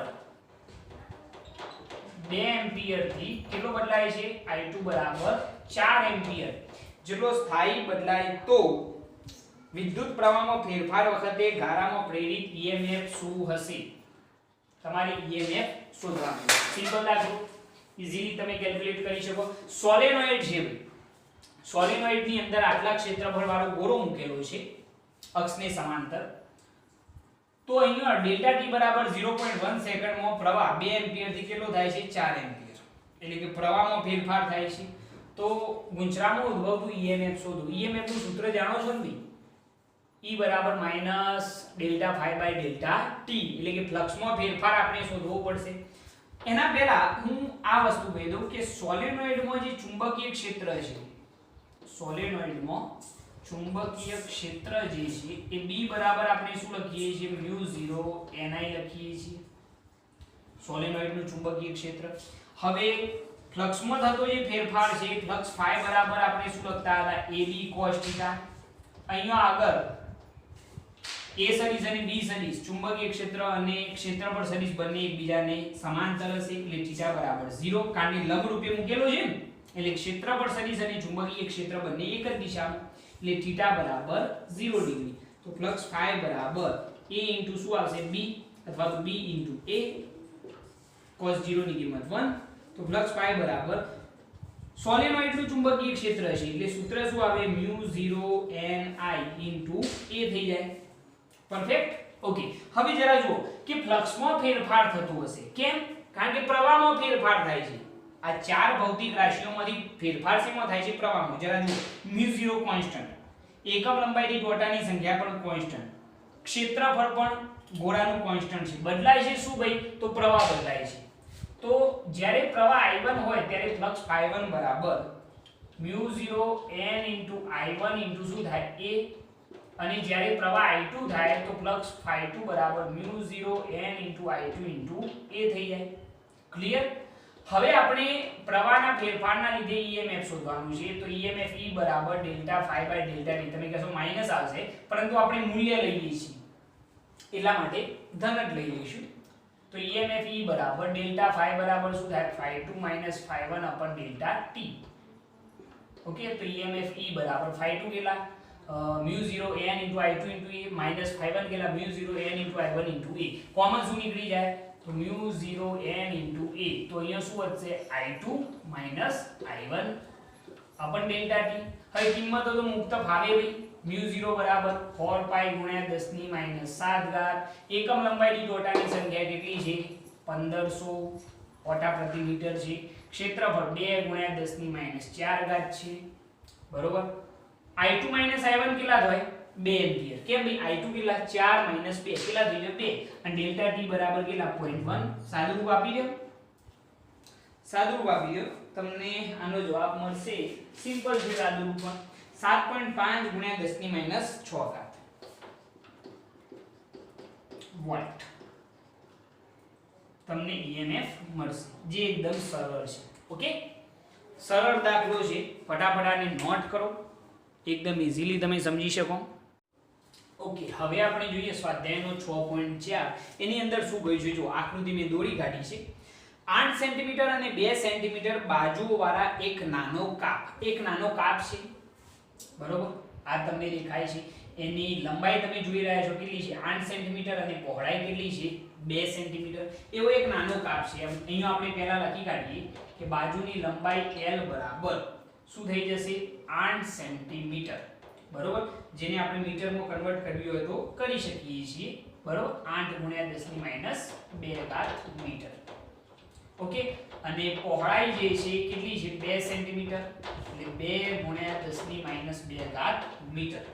A: 2 એમ્પિયર થી કેટલો બદલાય છે? I2 બરાબર 4 એમ્પિયર જેટલો સ્થાયી બદલાય તો વિદ્યુત પ્રવાહમાં ફેરફાર વખતે ગારામાં પ્રેરિત EMF શું હશે? તમારે EMF શોધવાનું. સિમ્પલ દાખલો, ઈઝીલી તમે કેલ્ક્યુલેટ કરી શકો. સોલેનોઇડ છે ભાઈ, સોલેનોઇડ ની અંદર આટલા ક્ષેત્રફળ વાળો ગોળો મૂકેલો છે અક્ષને સમાંતર. તો અહીંયા ડેલ્ટા ટી બરાબર 0.1 સેકન્ડમાં પ્રવાહ 2 એમ્પિયર થી કેટલો થાય છે? 4 એમ્પિયર. એટલે કે પ્રવાહમાં ફેરફાર થાય છે. તો ગુંચરામાં ઉદ્ભવતું EMF શોધો. EMF નું સૂત્ર જાણો છો ને ભાઈ? E બરાબર minus delta phi by delta T, એટલે કે ફ્લક્સમાં ફેરફાર આપણે શોધવો પડશે. એના પહેલા હું આ વસ્તુ કહી દઉં કે સોલેનોઇડમાં જે ચુંબકીય ક્ષેત્ર છે, સોલેનોઇડમાં ચુંબકીય ક્ષેત્ર જે છે એ B બરાબર આપણે શું લખીએ છીએ, μ0 ni લખીએ છીએ, સોલેનોઇડનું ચુંબકીય ક્ષેત્ર. હવે ફ્લક્સમાં થતો જે ફેરફાર છે, ફ્લક્સ ફાઈ બરાબર આપણે શું લખતા હતા, AB cos θ. અહીંયા આગળ A સદિશ અને B સદિશ, ચુંબકીય ક્ષેત્ર અને ક્ષેત્રફળ સદિશ બંને એકબીજાને સમાંતર હશે, એટલે θ બરાબર 0, કારણ કે લંબ રૂપે મૂકેલો છે ને, એટલે ક્ષેત્રફળ સદિશ અને ચુંબકીય ક્ષેત્ર બંને એક જ દિશામાં, એટલે θ બરાબર 0 ડિગ્રી. તો ફ્લક્સ ફાઈ બરાબર A ઇન્ટુ શું આવશે, B, અથવા તો B ઇન્ટુ A cos 0 ની કિંમત 1. તો ફ્લક્સ ફાઈ બરાબર સોલેનોઇડનું ચુંબકીય ક્ષેત્ર છે એટલે સૂત્ર શું આવે, μ0 ni ઇન્ટુ A થઈ જાય. પરફેક્ટ. ઓકે, હવે જરા જુઓ કે ફ્લક્સમાં ફેરફાર થતો હશે. કેમ? કારણ કે પ્રવાહમાં ફેરફાર થાય છે. આ ચાર ભૌતિક રાશિઓમાંથી ફેરફાર શેમાં થાય છે, પ્રવાહમાં. જરા જુઓ, μ0 કોન્સ્ટન્ટ, એકમ લંબાઈ દીઠ વટાની સંખ્યા પણ કોન્સ્ટન્ટ, ક્ષેત્રફળ પણ ગોળાનું કોન્સ્ટન્ટ છે. બદલાય છે શું ભાઈ, તો પ્રવાહ બદલાય છે. તો જ્યારે પ્રવાહ I1 હોય ત્યારે ફ્લક્સ ϕ1 બરાબર μ0 n I1 શું થાય, A, અને જ્યારે પ્રવાહ I2 થાય તો ફ્લક્સ ϕ2 બરાબર μ0 n I2 A થઈ જાય. ક્લિયર? હવે આપણે પ્રવાહના ફેરફારના લીધે EMF શોધવાનું છે. તો EMF E બરાબર delta phi by delta T. તમે કહેશો માઈનસ આવશે, પરંતુ આપણે મૂલ્ય લઈએ છીએ એટલા માટે ધન જ લઈ લઈશું. તો EMF E બરાબર ડેલ્ટા ફાઈ બરાબર શું થાય, ϕ2 માઈનસ ϕ1 અપન ડેલ્ટા ટી. ઓકે, તો EMF E બરાબર ϕ2 કેટલા, μ0 n I2 A માઈનસ ϕ1 કેટલા, μ0 n I1 A. કોમન શું નીકળી જાય, તો μ0 n A. તો અહીંયા શું વધશે, I2 minus I1 અપન delta T. હવે કિંમતો તો મુક્ત ફાવે ભાઈ. μ0 બરાબર 4 પાઈ ગુણ્યા 10 ની માઈનસ 7 ઘાત. એકમ લંબાઈ દીઠ ઓટાની સંખ્યા કેટલી છે, 1500 ઓટા પ્રતિ મીટર છે. ક્ષેત્રફળ 2 ગુણ્યા 10 ની માઈનસ 4 ઘાત છે. બરોબર. I2 માઈનસ I1 કેટલા થાય, 2 એમ્પિયર. કેમ ભાઈ, I2 કેટલા, 4 માઈનસ 2 કેટલા થઈ જાય, 2. અને ડેલ્ટા ટી બરાબર કેટલા, 0.1. સાદુરૂપ આપી દો, સાદુરૂપ આપી દો, તમને આનો જવાબ મળશે. સિમ્પલ છે સાદુરૂપ પણ, 7.5 ગુણ્યા 10 ની માઈનસ 6 ઘાત વોલ્ટ તમને EMF મળશે, જે એકદમ સરળ છે. ઓકે, સરળ દાખલો છે, ફટાફટ આને નોટ કરો, એકદમ ઇઝીલી તમે સમજી શકો. ઓકે, હવે આપણે જોઈએ સ્વાધ્યાયનો 6.4. એની અંદર શું કહ્યું છે, જો આકૃતિ મેં દોરી કાઢી છે. 8 સેન્ટીમીટર અને 2 સેન્ટીમીટર બાજુઓવાળા એક નાનો કાપ છે. બરોબર, આ તમને દેખાય છે. એની લંબાઈ તમે જોઈ રહ્યા છો કેટલી છે, 8 સેન્ટીમીટર, અને પહોળાઈ કેટલી છે, 2 સેન્ટીમીટર. એવો એક નાનો કાપ છે. અહીંયા આપણે પહેલા લખી કાઢીએ કે બાજુની લંબાઈ L બરાબર શું થઈ જશે, 8 સેન્ટીમીટર. બરોબર, જેને આપણે મીટરમાં કન્વર્ટ કરવી હોય તો કરી શકીએ છીએ. બરોબર, 8 ગુણ્યા 10 ની માઈનસ 2 ઘાત મીટર. ઓકે, અને પહોળાઈ જે છે કેટલી છે, 2 સેન્ટીમીટર, એટલે 2 ગુણ્યા 10 ની માઈનસ 2 ઘાત મીટર.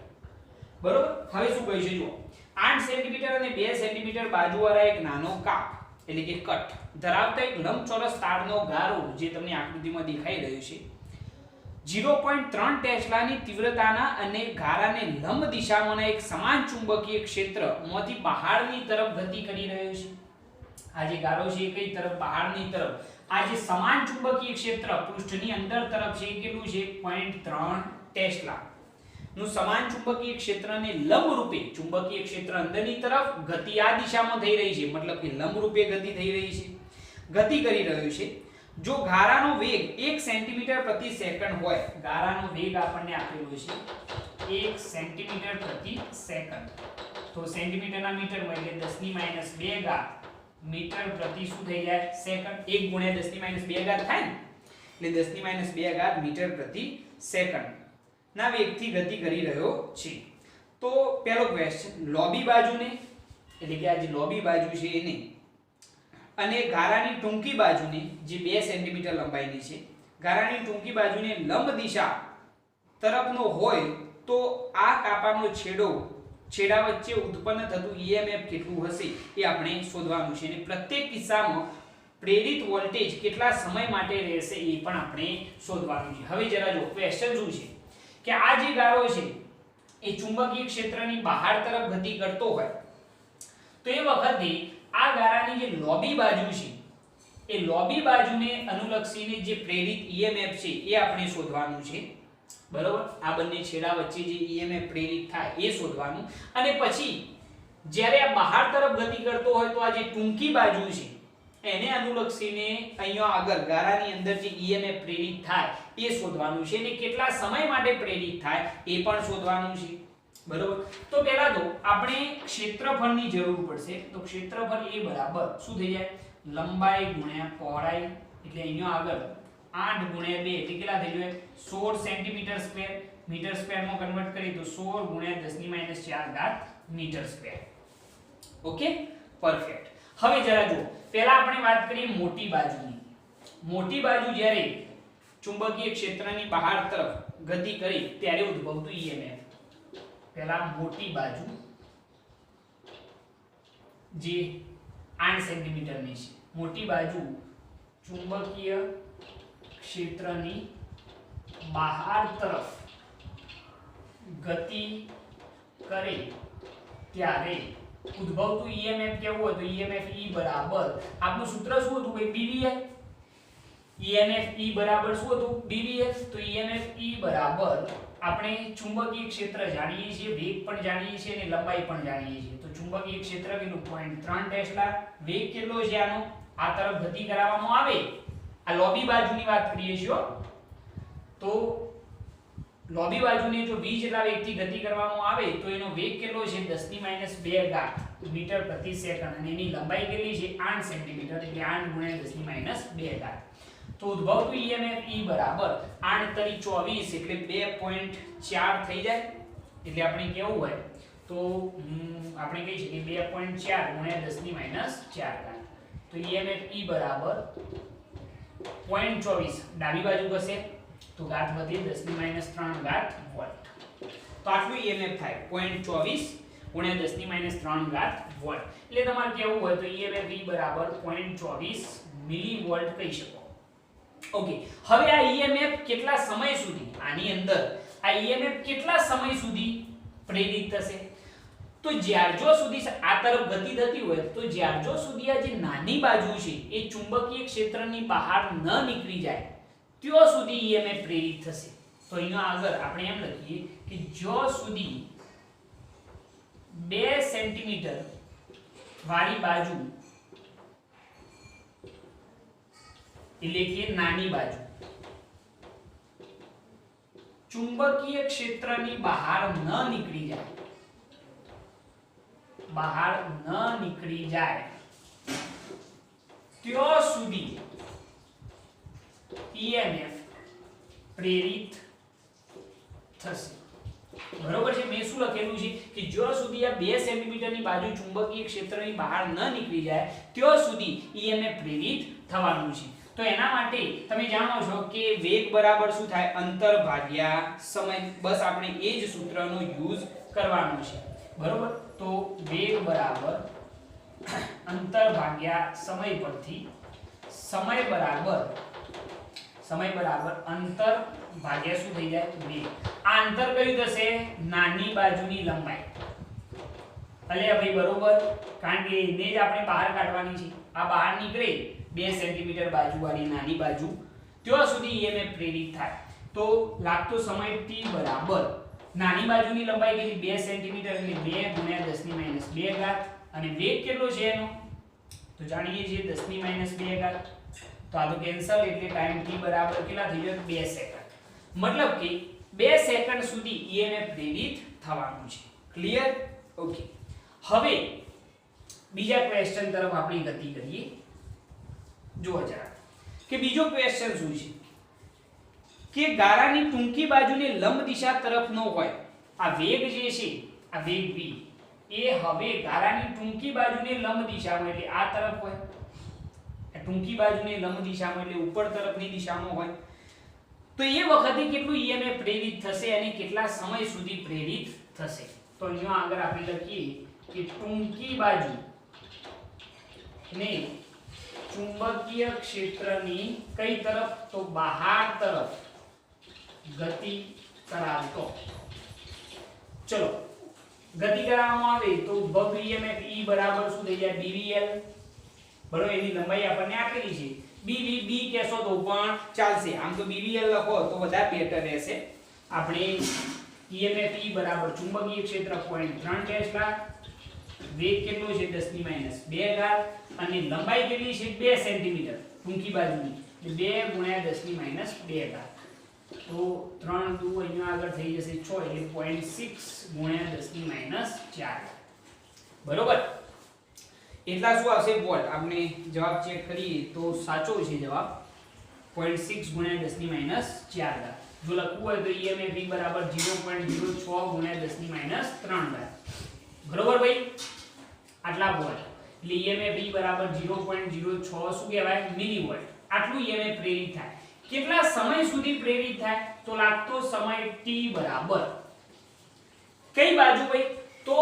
A: બરોબર. હવે શું કહે છે, જુઓ, 8 સેન્ટીમીટર અને 2 સેન્ટીમીટર બાજુવાળા એક નાનો કાપ એટલે કે કટ ધરાવતા એક લંબચોરસ તારનો ગારો, જે તમને આકૃતિમાં દેખાઈ રહ્યો છે, 0.3 ટેસ્લાની તીવ્રતાના અને ગારાને લંબ દિશામાંના એક સમાન ચુંબકીય ક્ષેત્રમાંથી બહારની તરફ ગતિ કરી રહ્યો છે. આ જે ગારો છે એ કઈ તરફ, બહારની તરફ. આ જે સમાન ચુંબકીય ક્ષેત્ર પૃષ્ઠની અંદર તરફ છે એ કેટલું છે, 0.3 ટેસ્લા નું સમાન ચુંબકીય ક્ષેત્રને લંબ રૂપે, ચુંબકીય ક્ષેત્ર અંદરની તરફ, ગતિ આ દિશામાં થઈ રહી છે, મતલબ કે લંબ રૂપે ગતિ થઈ રહી છે, ગતિ કરી રહ્યું છે. જો ગારાનો વેગ 1 સેન્ટીમીટર પ્રતિ સેકન્ડ હોય, ગારાનો વેગ આપણને આપેલો છે 1 સેન્ટીમીટર પ્રતિ સેકન્ડ, તો સેન્ટીમીટરના મીટરમાં એટલે 10 ની માઈનસ 2 ઘાત મીટર પ્રતિ શું થઈ જાય, સેકન્ડ. 1 ગુણ્યા 10 ની માઈનસ 2 ઘાત થાય ને, એટલે 10 ની માઈનસ 2 ઘાત મીટર પ્રતિ સેકન્ડ ના વેગથી ગતિ કરી રહ્યો છે. તો પહેલો ક્વેશ્ચન, લોબી બાજુને એટલે કે આ જે લોબી બાજુ છે એને, અને ગારાની ટૂંકી બાજુને, જે 2 સેન્ટીમીટર લંબાઈની છે, ગારાની ટૂંકી બાજુને લંબ દિશા તરફનો હોય તો આ કાપાનો છેડો છેડા વચ્ચે ઉત્પન્ન થતું EMF કેટલું હશે એ આપણે શોધવાનું છે અને પ્રત્યેક કિસ્સામાં પ્રેરિત વોલ્ટેજ કેટલા સમય માટે રહેશે એ પણ આપણે શોધવાનું છે. હવે જરા જો ક્વેશ્ચન શું છે કે આ જે ગારો છે એ ચુંબકીય ક્ષેત્રની બહાર તરફ ગતિ કરતો હોય તો એ વખતે આ ગારાની જે લોબી બાજુ છે એ લોબી બાજુને અનુલક્ષીને જે પ્રેરિત EMF છે એ આપણે શોધવાનું છે. બરોબર, આ બંને છેડા વચ્ચે જે EMF પ્રેરિત થાય એ શોધવાનું અને પછી જ્યારે આ બહાર તરફ ગતિ કરતો હોય તો આ જે ટૂંકી બાજુ છે એને અનુલક્ષીને અહીંયા આગળ ગારાની અંદર જે EMF પ્રેરિત થાય એ શોધવાનું છે અને કેટલા સમય માટે પ્રેરિત થાય એ પણ શોધવાનું છે. બરોબર, તો પહેલા તો આપણે ક્ષેત્રફળની જરૂર પડશે. તો ક્ષેત્રફળ એ બરાબર શું થઈ જાય લંબાઈ ગુણ્યા પહોળાઈ એટલે અહીંયા આગળ 8 ગુણ્યા 2 એટલે કેટલા થઈ જાય 16 સેન્ટીમીટર સ્ક્વેર. મીટર સ્ક્વેરમાં કન્વર્ટ કરીએ તો 16 ગુણ્યા 10 - 4 ઘાત મીટર સ્ક્વેર. Okay, perfect. હવે જરા જુઓ, પહેલા આપણે વાત કરીએ મોટી બાજુની. મોટી બાજુ જ્યારે ચુંબકીય ક્ષેત્રની બહાર તરફ ગતિ કરી ત્યારે ઉદ્ભવતું EMF. પહેલા મોટી બાજુ જે 8 સેન્ટીમીટરની છે, મોટી બાજુ ચુંબકીય ક્ષેત્રની બહાર તરફ ગતિ કરે ત્યારે ઉદ્ભવતું EMF કેવું હતું EMF E બરાબર આપણું સૂત્ર શું હતું ભાઈ BVL. EMF E બરાબર શું હતું BVL. તો EMF E બરાબર આપણે ચુંબકીય ક્ષેત્ર જાણીએ છીએ, વેગ પણ જાણીએ છીએ અને લંબાઈ પણ જાણીએ છીએ. તો ચુંબકીય ક્ષેત્ર કેટલું 0.3 ટેસ્લા, વેગ કેટલો છે આનો આ તરફ ગતિ કરાવવામાં આવે આ લોબી બાજુની વાત કરીએ છીએ તો લોબી બાજુને જો v જેટલા વેગથી ગતિ કરવામાં આવે તો એનો વેગ કેટલો છે 10 - 2 ઘાત મીટર પ્રતિ સેકન્ડ અને એની લંબાઈ કેટલી છે 8 સેન્ટીમીટર એટલે 8 ગુણ્યા 10 - 2 ઘાત. તો ઉદ્ભવતું EMF E બરાબર 8 તરી 24 એટલે 2.4 થઈ જાય. એટલે આપણે કેવું હોય તો આપણે કહી શકીએ 2.4 ગુણ્યા 10 - 4 ઘાત. તો EMF E બરાબર 0.24 ડાબી બાજુ હશે તો ઘાત વધે 10 - 3 ઘાત વોલ્ટ. તો આટલું EMF થાય 0.24 ગુણ્યા 10 - 3 ઘાત વોલ્ટ. એટલે તમારે કેવું હોય તો EMF E બરાબર 0.24 મિલીવોલ્ટ કહી શકો. ઓકે, હવે આ EMF કેટલા સમય સુધી આની અંદર આ EMF કેટલા સમય સુધી પ્રેરિત થશે તો જ્યાર જો સુધી આ તરફ ગતિ થતી હોય તો જ્યાર જો સુધી આ જે નાની બાજુ છે એ ચુંબકીય ક્ષેત્રની બહાર ન નીકળી જાય ત્યાં સુધી EMF પ્રેરિત થશે. તો અહીંયા આગળ આપણે એમ લખીએ કે જો સુધી 2 સેન્ટીમીટર વાળી બાજુ એટલે કે નાની બાજુ ચુંબકીય ક્ષેત્રની બહાર ન નીકળી જાય ત્યાં સુધી EMF પ્રેરિત થશે. બરોબર છે, મેં શું લખેલું છે કે જ્યાં સુધી આ 2 સેન્ટીમીટરની બાજુ ચુંબકીય ક્ષેત્રની બહાર ન નીકળી જાય ત્યાં સુધી EMF પ્રેરિત થવાનું છે. તો એના માટે તમે જાણો છો કે વેગ બરાબર શું થાય અંતર ભાગ્યા સમય. બસ આપણે એ જ સૂત્રનો યુઝ કરવાનો છે. બરોબર, તો વેગ બરાબર અંતર ભાગ્યા સમય પરથી સમય બરાબર અંતર ભાગ્યા શું થઈ જાય વેગ. આ અંતર કયું થશે નાની બાજુની લંબાઈ. અલ્યા ભાઈ બરોબર, કારણ કે એને જ આપણે બહાર કાઢવાની છે. આ બહાર નીકળે 2 સેન્ટીમીટર બાજુવાળી નાની બાજુ ત્યાં સુધી EMF પ્રેરિત થાય. તો લાગતો સમય t બરાબર નાની બાજુની લંબાઈ કેટલી 2 સેન્ટીમીટર એટલે 2 ગુણ્યા 10 - 2 ઘાત અને વેગ કેટલો છે એનો તો જાણીએ છીએ 10 - 2 ઘાત. તો આ તો કેન્સલ એટલે ટાઈમ t બરાબર કેટલા થઈ ગયો 2 સેકન્ડ. મતલબ કે 2 સેકન્ડ સુધી EMF પ્રેરિત થવાનું છે. ક્લિયર? ઓકે, હવે બીજા ક્વેશ્ચન તરફ આપણે ગતિ કરીએ. જો જરા કે બીજો ક્વેશ્ચન શું છે કે ગારાની ટૂંકી બાજુને લંબ દિશા તરફ ન હોય આ વેગ જે છે આ વેગ v એ હવે ગારાની ટૂંકી બાજુને લંબ દિશામાં એટલે આ તરફ હોય. આ ટૂંકી બાજુને લંબ દિશામાં એટલે ઉપર તરફની દિશામાં હોય તો એ વખતે કેટલું EMF પ્રેરિત થશે અને કેટલા સમય સુધી પ્રેરિત થશે. તો અહીંયા આગળ આપણે લખીએ કે ટૂંકી બાજુ ને ચુંબકીય ક્ષેત્રની કઈ તરફ, તો બહાર તરફ ગતિ કરાવતો. ચલો ગતિ કરાવવામાં આવે તો ઉદ્ભવ EMF E બરાબર શું થઈ જાય, BVL. બરોબર, એની લંબાઈ આપણને આપેલી છે. BVB કહેશો તો પણ ચાલશે, આમ તો BVL લખો તો વધારે બેટર રહેશે. આપણે EMF E બરાબર ચુંબકીય ક્ષેત્ર 0.3 ટેસ્લા, વેગ કેટલો છે 10 - 2 અને લંબાઈ કેટલી છે 2 સેન્ટીમીટર ટૂંકી બાજુની, 2 × 10 - 2 તો 3 દુ અહીંયા આગળ થઈ જશે 6 એટલે 0.6 × 10 - 4. બરોબર, એટલા શું આવશે વોલ્ટ. આપણે જવાબ ચેક કરીએ તો સાચો છે જવાબ 0.6 × 10 - 4. જો લખવું હોય તો EMF E બરાબર 0.06 × 10 - 3. બરોબર ભાઈ, આટલા વોલ્ટ એટલે EMF E બરાબર 0.06 શું કહેવાય, મિલીવોલ્ટ. આટલું EMF પ્રેરિત થાય. કેટલા સમય સુધી પ્રેરિત થાય, તો લાગતો સમય t બરાબર કઈ બાજુ ભાઈ, તો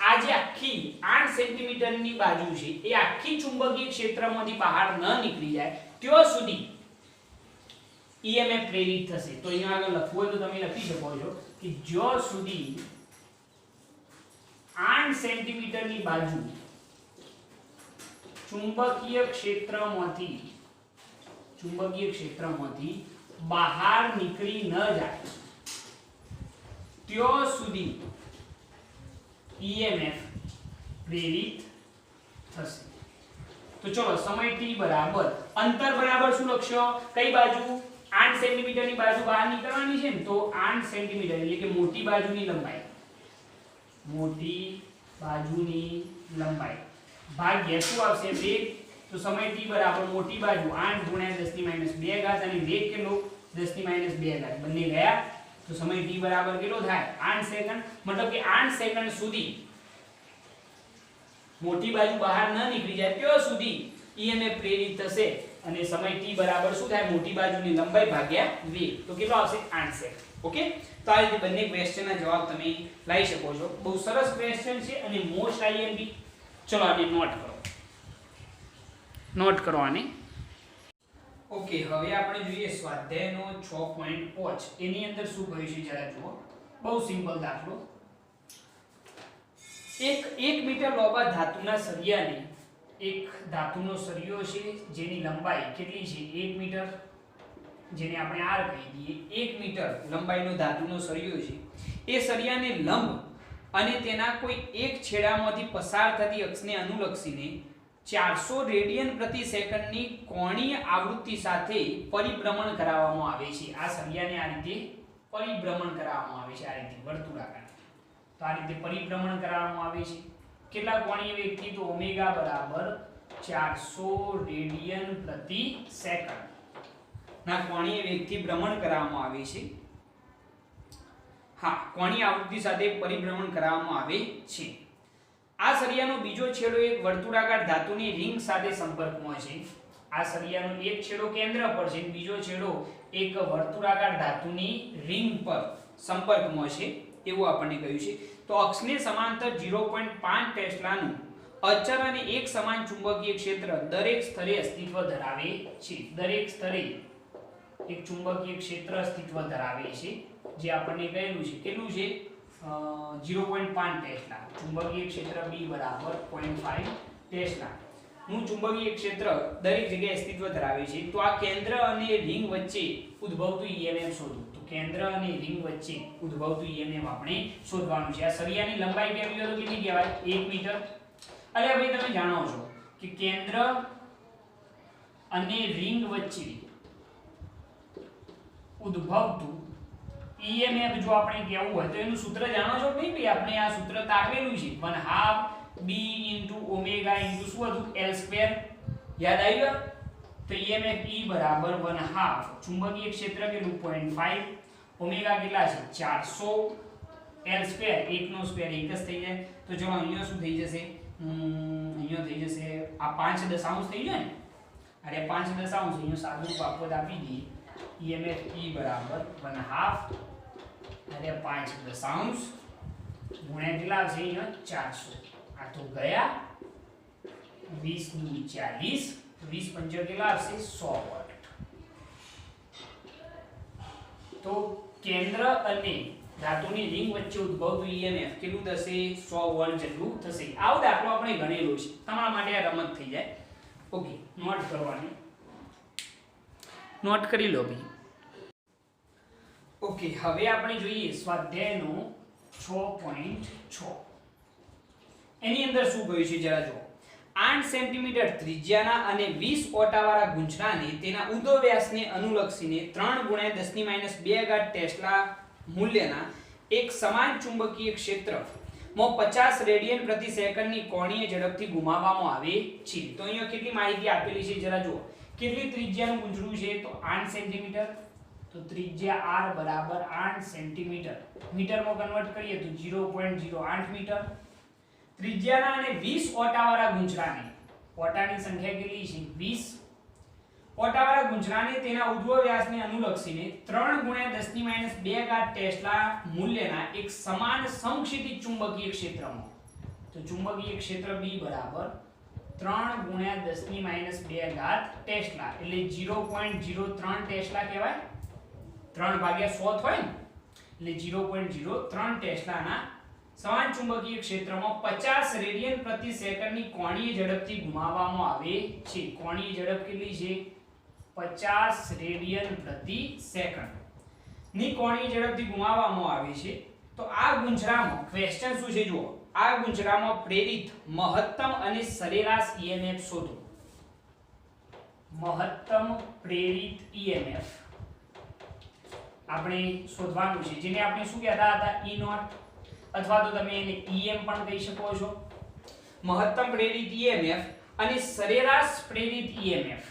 A: આ જે આખી 8 સેન્ટીમીટરની બાજુ છે એ આખી ચુંબકીય ક્ષેત્રમાંથી બહાર ન નીકળી જાય ત્યાં સુધી EMF પ્રેરિત થશે. તો અહીંયા આગળ લખવું હોય તો તમે લખી શકો છો કે જ્યાં સુધી 8 સેન્ટીમીટરની બાજુ ચુંબકીય ક્ષેત્રમાંથી બહાર નીકળી ન જાય ત્યાં સુધી EMF પ્રેરિત થશે. તો ચલો સમય t બરાબર અંતર બરાબર શું લખશો, કઈ બાજુ 8 સેન્ટીમીટરની બાજુ બહાર નીકળવાની છે ને, તો 8 સેન્ટીમીટર એટલે કે મોટી બાજુની લંબાઈ ભાગ્યા શું આવશે, વેગ. તો સમય t બરાબર મોટી બાજુ 8 × 10 - 2 અને વેગ કેટલો 10 - 2. બંને ગયા તો સમય t બરાબર કેટલો થાય 8 સેકન્ડ. મતલબ કે 8 સેકન્ડ સુધી મોટી બાજુ બહાર ન નીકળી જાય ત્યાં સુધી EMF પ્રેરિત થશે અને સમય t બરાબર શું થાય, મોટી બાજુની લંબાઈ ભાગ્યા વેગ. તો કેટલો આવશે 8 સેકન્ડ. ઓકે, તો આ રીતે બંને ક્વેશ્ચનના જવાબ તમે લઈ શકો છો. બહુ સરસ ક્વેશ્ચન છે અને મોસ્ટ IMP. ચલો આને નોટ કરો આને. ઓકે, હવે આપણે જોઈએ સ્વાધ્યાયનો 6.5. એની અંદર શું કર્યું છે જરા જુઓ. બહુ સિમ્પલ દાખલો. એક મીટર લોબા ધાતુના સળિયાને, એક ધાતુનો સળિયો છે જેની લંબાઈ કેટલી છે 1 મીટર, જેને આપણે r કહી દઈએ. 1 મીટર લંબાઈનો ધાતુનો સળિયો છે. એ સળિયાને લંબ અને તેના કોઈ એક છેડામાંથી પસાર થતી અક્ષને અનુલક્ષીને 400 રેડિયન પ્રતિ સેકન્ડની કોણીય આવૃત્તિ સાથે પરિભ્રમણ કરાવવામાં આવે છે. આ સળિયાને આ રીતે પરિભ્રમણ કરાવવામાં આવે છે, આ રીતે વર્તુળાકાર. તો આ રીતે પરિભ્રમણ કરાવવામાં આવે છે. કેટલા કોણીય વેગથી, તો ઓમેગા બરાબર 400 રેડિયન પ્રતિ સેકન્ડ ના કોણીય વેગથી ભ્રમણ કરાવવામાં આવે છે. હા, કોણીય આવૃત્તિ સાથે પરિભ્રમણ કરાવવામાં આવે છે. આ સળિયાનો બીજો છેડો એક વર્તુળાકાર ધાતુની રિંગ સાથે સંપર્કમાં છે. આ સળિયાનો એક છેડો કેન્દ્ર પર છે, બીજો છેડો એક વર્તુળાકાર ધાતુની રિંગ પર સંપર્કમાં છે એવું આપણને કહ્યું છે. તો અક્ષને સમાંતર 0.5 ટેસ્લાનું અચળ અને એક સમાન ચુંબકીય ક્ષેત્ર દરેક સ્થળે અસ્તિત્વ ધરાવે છે. દરેક સ્થળે એક ચુંબકીય ક્ષેત્ર અસ્તિત્વ ધરાવે છે, જે આપણને કહેલું છે કેટલું છે 0.5 ટેસ્લા. ચુંબકીય ક્ષેત્ર B બરાબર 0.5 ટેસ્લા નું ચુંબકીય ક્ષેત્ર દરેક જગ્યાએ અસ્તિત્વ ધરાવે છે. તો આ કેન્દ્ર અને રિંગ વચ્ચે ઉદ્ભવતું EMF શોધો. તો કેન્દ્ર અને રિંગ વચ્ચે ઉદ્ભવતું EMF આપણે શોધવાનું છે. આ સળિયાની લંબાઈ કેવી હોય તો કેટલી કહેવાય 1 મીટર. અલ્યા ભાઈ તમે જાણો છો કે કેન્દ્ર અને રિંગ વચ્ચે ઉદ્ભવતું EMF જો આપણે કહેવું હોય તો એનું સૂત્ર જાણો છો કે ભાઈ, આપણે આ સૂત્ર તારવેલું છે 1/2 B * ઓમેગા * શું હતું L2. યાદ આવ્યું? તો EMF E બરાબર 1/2 ચુંબકીય ક્ષેત્ર કેટલું 0.5 ઓમેગા કેટલા છે 400 L2 1 નો સ્ક્વેર 1 જ થઈ જાય. તો ચલો અહીંયા શું થઈ જશે, અહીંયા થઈ જશે આ 5 દશાંશ થઈ જાય ને, અરે 5 દશાંશ અહીંયા સાદું બાપત આપી દઈએ. EMF E બરાબર 1/2 અને 5 દશાંશ ગુણ્યા કેટલા આવશે અહીંયા 400 આ તો ગયા 20 દુ 40 20 પંચા કેટલા આવશે 100 વોટ તો કેન્દ્ર અને ધાતુની રિંગ વચ્ચે ઉદ્ભવતું ઈએમએફ કેટલું થશે 100 વોલ્ટ જેટલું થશે આવો દાખલો આપણે ગણેલો છે તમારા માટે આ રમત થઈ જાય ઓકે નોટ કરવાની નોટ કરી લો ભાઈ ઓકે હવે આપણે જોઈએ સ્વાધ્યાયનો 6.6 એની અંદર શું કહ્યું છે જરા જો 8 સેન્ટીમીટર ત્રિજ્યાના અને 20 ઓટાવાળા ગુંજરાને તેના ઉદ્ભવ વ્યાસને અનુલક્ષીને 3 × 10⁻2 ટેસ્લા મૂલ્યના એક સમાન ચુંબકીય ક્ષેત્રમાં 50 રેડિયન પ્રતિ સેકન્ડની કોણીય ઝડપથી ઘુમાવવામાં આવે છે તો અહીંયા કેટલી માહિતી આપેલી છે જરા જુઓ કેટલી ત્રિજ્યાનું ગુંજરું છે તો 8 સેન્ટીમીટર તો ત્રિજ્યા r બરાબર 8 સેન્ટીમીટર મીટરમાં કન્વર્ટ કરીએ તો 0.08 મીટર ત્રિજ્યાના અને 20 ઓટાવાળા ગુંજરાને ઓટાની સંખ્યા કેટલી છે 20 ઓટાવાળા ગુંજરાને તેના ઉદ્ભવ વ્યાસને અનુલક્ષીને 3 × 10⁻2 ટેસ્લા મૂલ્યના એક સમાન સમક્ષિતિજ ચુંબકીય ક્ષેત્રમાં તો ચુંબકીય ક્ષેત્ર B બરાબર 3 × 10⁻2 ટેસ્લા એટલે 0.03 ટેસ્લા કહેવાય 3/100 હોય ને એટલે 0.03 ટેસ્લાના સમાન ચુંબકીય ક્ષેત્રમાં 50 રેડિયન પ્રતિ સેકન્ડની કોણીય ઝડપથી ઘુમાવવામાં આવે છે કોણીય ઝડપ કેટલી છે 50 રેડિયન પ્રતિ સેકન્ડ ની કોણીય ઝડપથી ઘુમાવવામાં આવે છે તો આ ગુંજરામાં ક્વેશ્ચન શું છે જુઓ આ ગુંજરામાં પ્રેરિત મહત્તમ અને સરેરાશ ઈએમએફ શોધો મહત્તમ પ્રેરિત ઈએમએફ આપણે શોધવાનું છે જેને આપણે શું કહેતા હતા E નોટ અથવા તો તમે એને EM પણ કહી શકો છો મહત્તમ પ્રેરિત EMF અને સરેરાશ પ્રેરિત EMF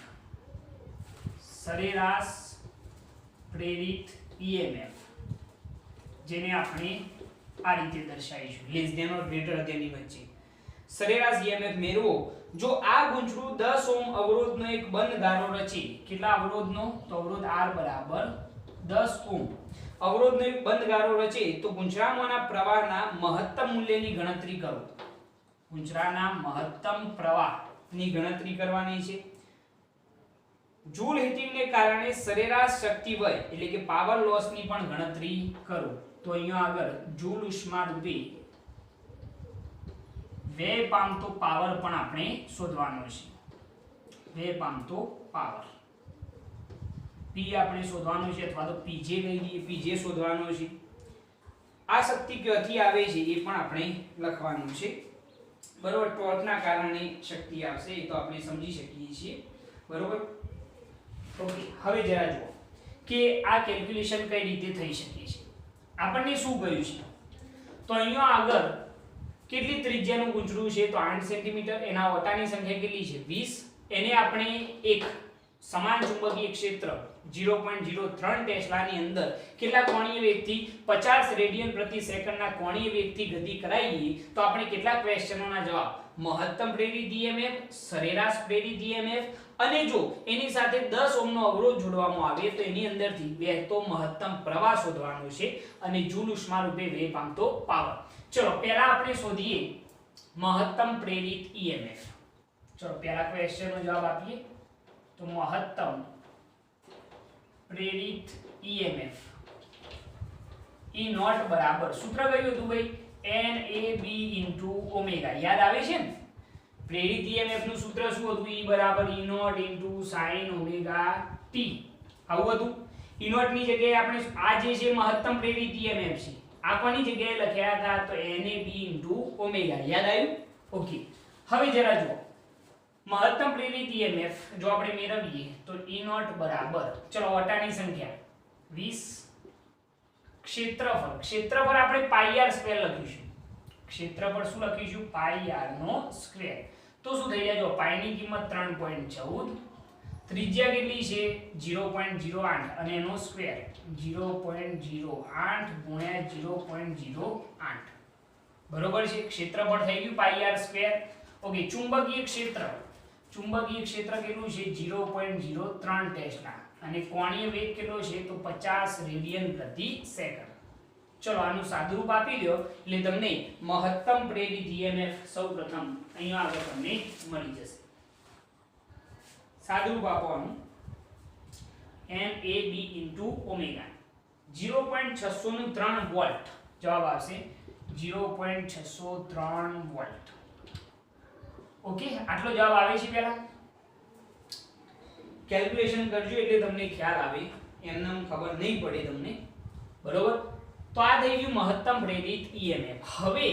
A: સરેરાશ પ્રેરિત EMF જેને આપણે આ રીતે દર્શાવીશું less than or greater than ની વચ્ચે સરેરાશ EMF મેળવો જો આ ગુંજરું 10 ઓહ્મ અવરોધનો એક બંધ ગારો રચે કેટલા અવરોધનો તો અવરોધ R બરાબર 10 ઓહ્મ અવરોધનો એક બંધ ગારો રચે તો ગુંજરામાંના પ્રવાહના મહત્તમ મૂલ્યની ગણતરી કરો ગુંજરાના મહત્તમ પ્રવાહની ગણતરી કરવાની છે જૂલ હીટિંગને કારણે સરેરાશ શક્તિ વય એટલે કે પાવર લોસની પણ ગણતરી કરો તો અહીંયા આગળ જૂલ ઉષ્મા રૂપે વ્યય પામતો પાવર પણ આપણે શોધવાનો છે વ્યય પામતો પાવર P આપણે શોધવાનો છે અથવા તો PJ કહી દઈએ PJ શોધવાનો છે આ શક્તિ ક્યાંથી આવે છે એ પણ આપણે લખવાનું છે બરોબર ટોર્કના કારણે શક્તિ આવશે એ તો આપણે સમજી શકીએ છીએ બરોબર ઓકે હવે જરા જુઓ કે આ કેલ્ક્યુલેશન કઈ રીતે થઈ શકે છે આપણને શું કહ્યું છે તો અહીંયા આગળ કેટલી ત્રિજ્યાનું ગુંજરું છે તો 8 સેન્ટીમીટર એના ઓટાની સંખ્યા કેટલી છે 20 એને આપણે એક સમાન ચુંબકીય ક્ષેત્ર 0.03 ટેસ્લાની અંદર કેટલા કોણીય વેગથી 50 રેડિયન પ્રતિ સેકન્ડના કોણીય વેગથી ગતિ કરાવીએ તો આપણે કેટલા ક્વેશ્ચનોના જવાબ મહત્તમ પ્રેરિત EMF સરેરાશ પ્રેરિત EMF અને જો એની સાથે 10 ઓહ્મનો અવરોધ જોડવામાં આવે તો એની અંદરથી વહેતો મહત્તમ પ્રવાહ શોધવાનો છે અને જૂલ ઉષ્મા રૂપે વ્યય પામતો પાવર ચલો પહેલા આપણે શોધીએ મહત્તમ પ્રેરિત EMF ચલો પહેલા ક્વેશ્ચનનો જવાબ આપીએ તો મહત્તમ પ્રેરિત EMF E નોટ બરાબર સૂત્ર કયું હતું ભાઈ NAB * ઓમેગા યાદ આવે છે ને પ્રેરિત EMF નું સૂત્ર શું હતું E બરાબર E not * sin omega t આવું હતું E નોટ ની જગ્યાએ આપણે આ જે છે મહત્તમ પ્રેરિત EMF છે આ કોની જગ્યાએ લખ્યા હતા તો NAB * ઓમેગા યાદ આવ્યું ઓકે હવે જરા જુઓ મહત્તમ પ્રેરિત EMF જો આપણે મેળવીએ તો E નોટ બરાબર ચલો ઓટાની સંખ્યા 20 ક્ષેત્રફળ આપણે પાઈ r સ્ક્વેર લખીશું ક્ષેત્રફળ શું લખીશું પાઈ r નો સ્ક્વેર તો શું થઈ જાય જો પાઈ ની કિંમત 3.14 ત્રિજ્યા કેટલી છે 0.08 અને એનો સ્ક્વેર 0.08 ગુણ્યા 0.08 બરોબર છે ક્ષેત્રફળ થઈ ગયું પાઈ r સ્ક્વેર ઓકે ચુંબકીય ક્ષેત્ર કેટલું છે 0.03 ટેસ્લા અને કોણીય વેગ કેટલો છે તો 50 રેડિયન પ્રતિ સેકન્ડ ચલો આનું સાદુરૂપ આપી દો એટલે તમને મહત્તમ પ્રેરિત EMF સૌપ્રથમ અહીંયા આગળ તમને મળી જશે. સાદુરૂપ આપવાનું NAB * ઓમેગા 0.603 વોલ્ટ જવાબ આવશે 0.603 વોલ્ટ. ઓકે, આટલો જવાબ આવે છે. પહેલા કેલ્ક્યુલેશન કરજો એટલે તમને ખ્યાલ આવે, એમને ખબર નહીં પડે તમને. બરોબર, તો આ થઈ ગયું મહત્તમ પ્રેરિત EMF. હવે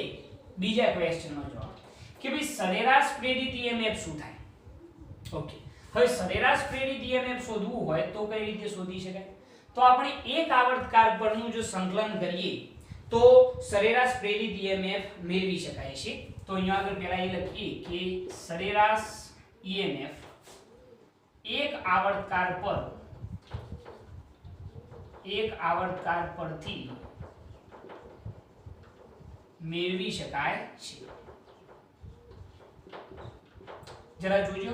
A: બીજા ક્વેશ્ચનનો જવાબ કે ભાઈ સરેરાશ પ્રેરિત EMF શું થાય. ઓકે, હવે સરેરાશ પ્રેરિત EMF શોધવું હોય તો કઈ રીતે શોધી શકાય? તો આપણે એક આવર્તકાળ પરનું જો સંકલન કરીએ તો સરેરાશ પ્રેરિત EMF મેળવી શકાય છે. તો અહીંયા આગળ પહેલા એ લખીએ કે સરેરાશ EMF એક આવર્તકાળ પરથી મેળવી શકાય છે. જરા જોજો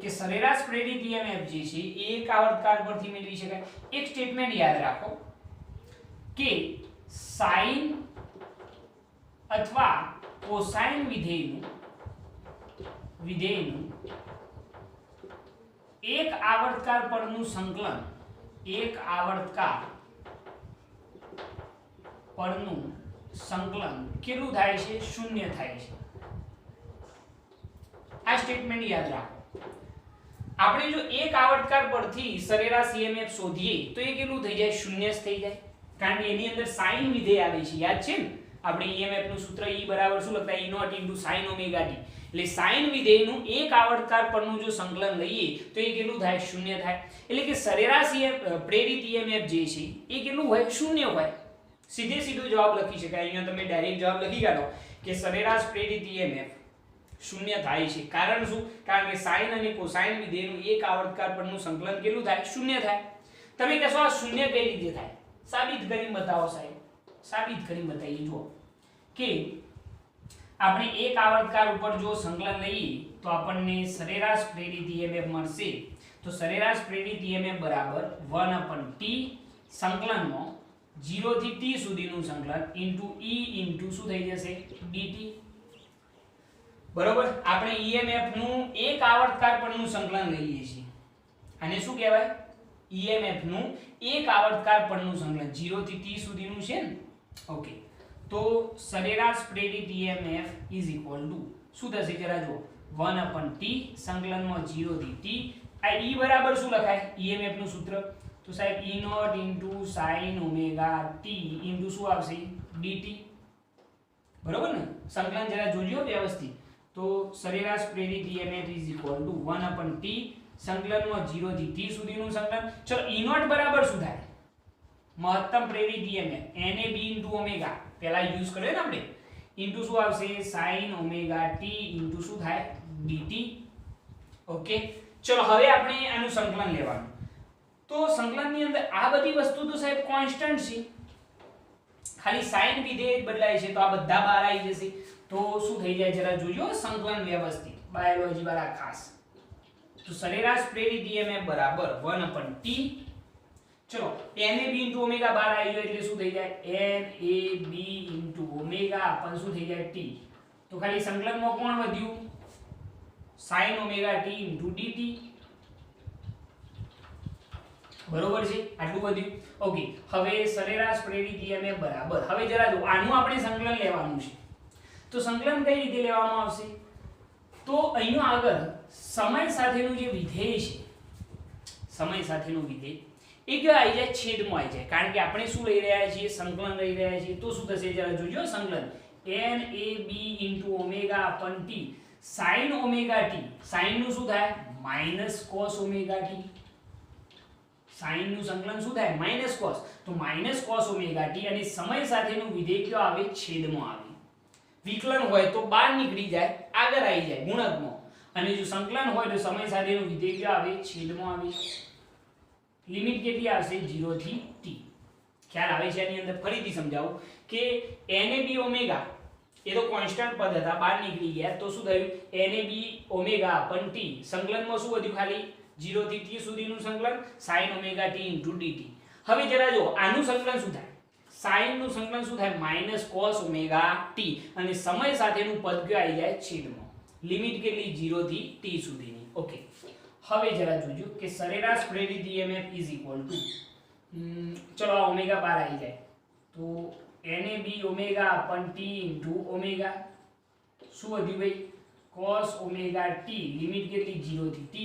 A: કે સરેરાશ પ્રેરિત EMF જે છે એ એક આવર્તકાળ પરથી મેળવી શકાય. એક સ્ટેટમેન્ટ યાદ રાખો કે સાઇન અથવા કોસાઇન વિધેયનું એક આવર્તકાળ પરનું સંકલન કેટલું થાય છે? 0 થાય છે. આ સ્ટેટમેન્ટ યાદ રાખો. આપણે જો એક આવર્તકાળ પરથી સરેરાશ EMF શોધીએ તો એ કેટલું થઈ જાય? 0 જ થઈ જાય, કારણ કે એની અંદર સાઇન વિધેય આવે છે. યાદ છે ને આપણે EMF નું સૂત્ર E બરાબર શું લખતા? E0 * sin ωt. એટલે સાઇન વિધેયનું એક આવર્તકાળ પરનું જો સંકલન લઈએ તો એ કેટલું થાય? 0 થાય. એટલે કે સરેરાશ પ્રેરિત EMF જે છે એ કેટલું હોય? 0 હોય. સીધો જવાબ લખી શકાય. અહીંયા તમે ડાયરેક્ટ જવાબ લખી કાઢો કે સરેરાશ પ્રેરિત EMF 0 થાય છે. કારણ શું? કારણ કે સાઇન અને કોસાઇન વિધેયનું એક આવર્તકાળ પરનું સંકલન કેટલું થાય? 0 થાય. તમે કહેશો આ 0 કઈ રીતે થાય? સાબિત કરીને બતાવો સાહેબ. સાબિત કરીને બતાવીએ. જુઓ કે આપણે એક આવર્તકાળ ઉપર જો સંકલન લઈએ તો આપણને સરેરાશ પ્રેરિત EMF મળશે. તો સરેરાશ પ્રેરિત EMF બરાબર 1/t સંકલનમાં 0 થી t સુધીનું સંકલન * E * શું થઈ જશે? dt. બરોબર, આપણે EMF નું એક આવર્તકાળ પરનું સંકલન લઈએ છીએ. આને શું કહેવાય? EMF નું એક આવર્તકાળ પરનું સંકલન 0 થી t સુધીનું છે ને. ઓકે, તો સરેરાશ પ્રેરિત EMF શું થશે? જરા જુઓ 1/t સંકલનમાં 0 થી t. આ E બરાબર શું લખાય? EMF નું સૂત્ર તો સાહેબ E0 * sin ωt શું આવશે? dt. બરોબર ને? સંકલન જરા જોજો વ્યવસ્થિત. તો સરેરાશ પ્રેરિત EMF 1/t સંકલનમાં 0 થી t સુધીનું સંકલન. ચલો E0 બરાબર શું થાય? મહત્તમ પ્રેરિત EMF NAB * ઓમેગા પહેલા યુઝ કર્યો ને આપણે. ઇન્ટુ શું આવશે? sin ωt શું થાય? dt. ઓકે, ચલો હવે આપણે આનું સંકલન લેવાનું. તો સંકલનની અંદર આ બધી વસ્તુ તો સાહેબ કોન્સ્ટન્ટ છે, ખાલી સાઇન વિધેય બદલાય છે તો આ બધા બહાર આવી જશે. તો શું થઈ જાય? જરા જોજો સંકલન વ્યવસ્થિત, બાયોલોજી વાળા ખાસ. તો સરેરાશ પ્રેરિત EMF બરાબર 1/t. ચલો NAB * ઓમેગા બહાર આવી જાય એટલે શું થઈ જાય? NAB * ઓમેગા પણ શું થઈ જાય? t. તો ખાલી સંકલનમાં કોણ વધ્યું? sin ωt * dt. બરોબર છે, આટલું વધ્યું. ઓકે, હવે સરેરાશ પ્રેરિત EMF બરાબર. હવે જરા જો આનું આપણે સંકલન લેવાનું છે. તો સંકલન કઈ રીતે લેવામાં આવશે? તો અહીંયા આગળ સમય સાથેનું જે વિધેય છે, સમય સાથેનું વિધેય એ કયો આવી જાય? છેદમાં આવી જાય. કારણ કે આપણે શું લઈ રહ્યા છીએ? સંકલન લઈ રહ્યા છીએ. તો શું થશે? જરા જોજો સંકલન NAB * ωt sin ωt. sin નું શું થાય? -cos ωt. sin નું સંકલન શું થાય? -cos. તો -cos ωt અને સમય સાથેનું વિધેય કયો આવે? છેદમાં આવે. વિકલન હોય તો બહાર નીકળી જાય, આગળ આવી જાય ગુણકમાં. અને જો સંકલન હોય તો સમય સાથેનું વિધેય કયો આવે? છેદમાં આવે. લિમિટ કેટલી આવશે? 0 થી t. ખ્યાલ આવે છે? આની અંદર ફરીથી સમજાવું કે NAB ઓમેગા એ તો કોન્સ્ટન્ટ પદ હતા, બહાર નીકળી ગયા. તો શું થયું? NAB / t સંકલનમાં શું વધ્યું? ખાલી 0 થી t સુધીનું સંકલન sin ωt * dt. હવે જરા જો આનું સંકલન શું થાય? sin નું સંકલન શું થાય માઈનસ cos ઓમેગા t અને સમય સાથેનું પદ કયો આવી જાય છેદમાં લિમિટ કેટલી 0 થી t સુધીની ઓકે હવે જરા જોજો કે સરેરાશ પ્રેરિત EMF ચલો આ ઓમેગા બાર આવી જાય તો NAB omega upon t into omega શું વધ્યું ભાઈ cos ઓમેગા t લિમિટ કેટલી 0 થી t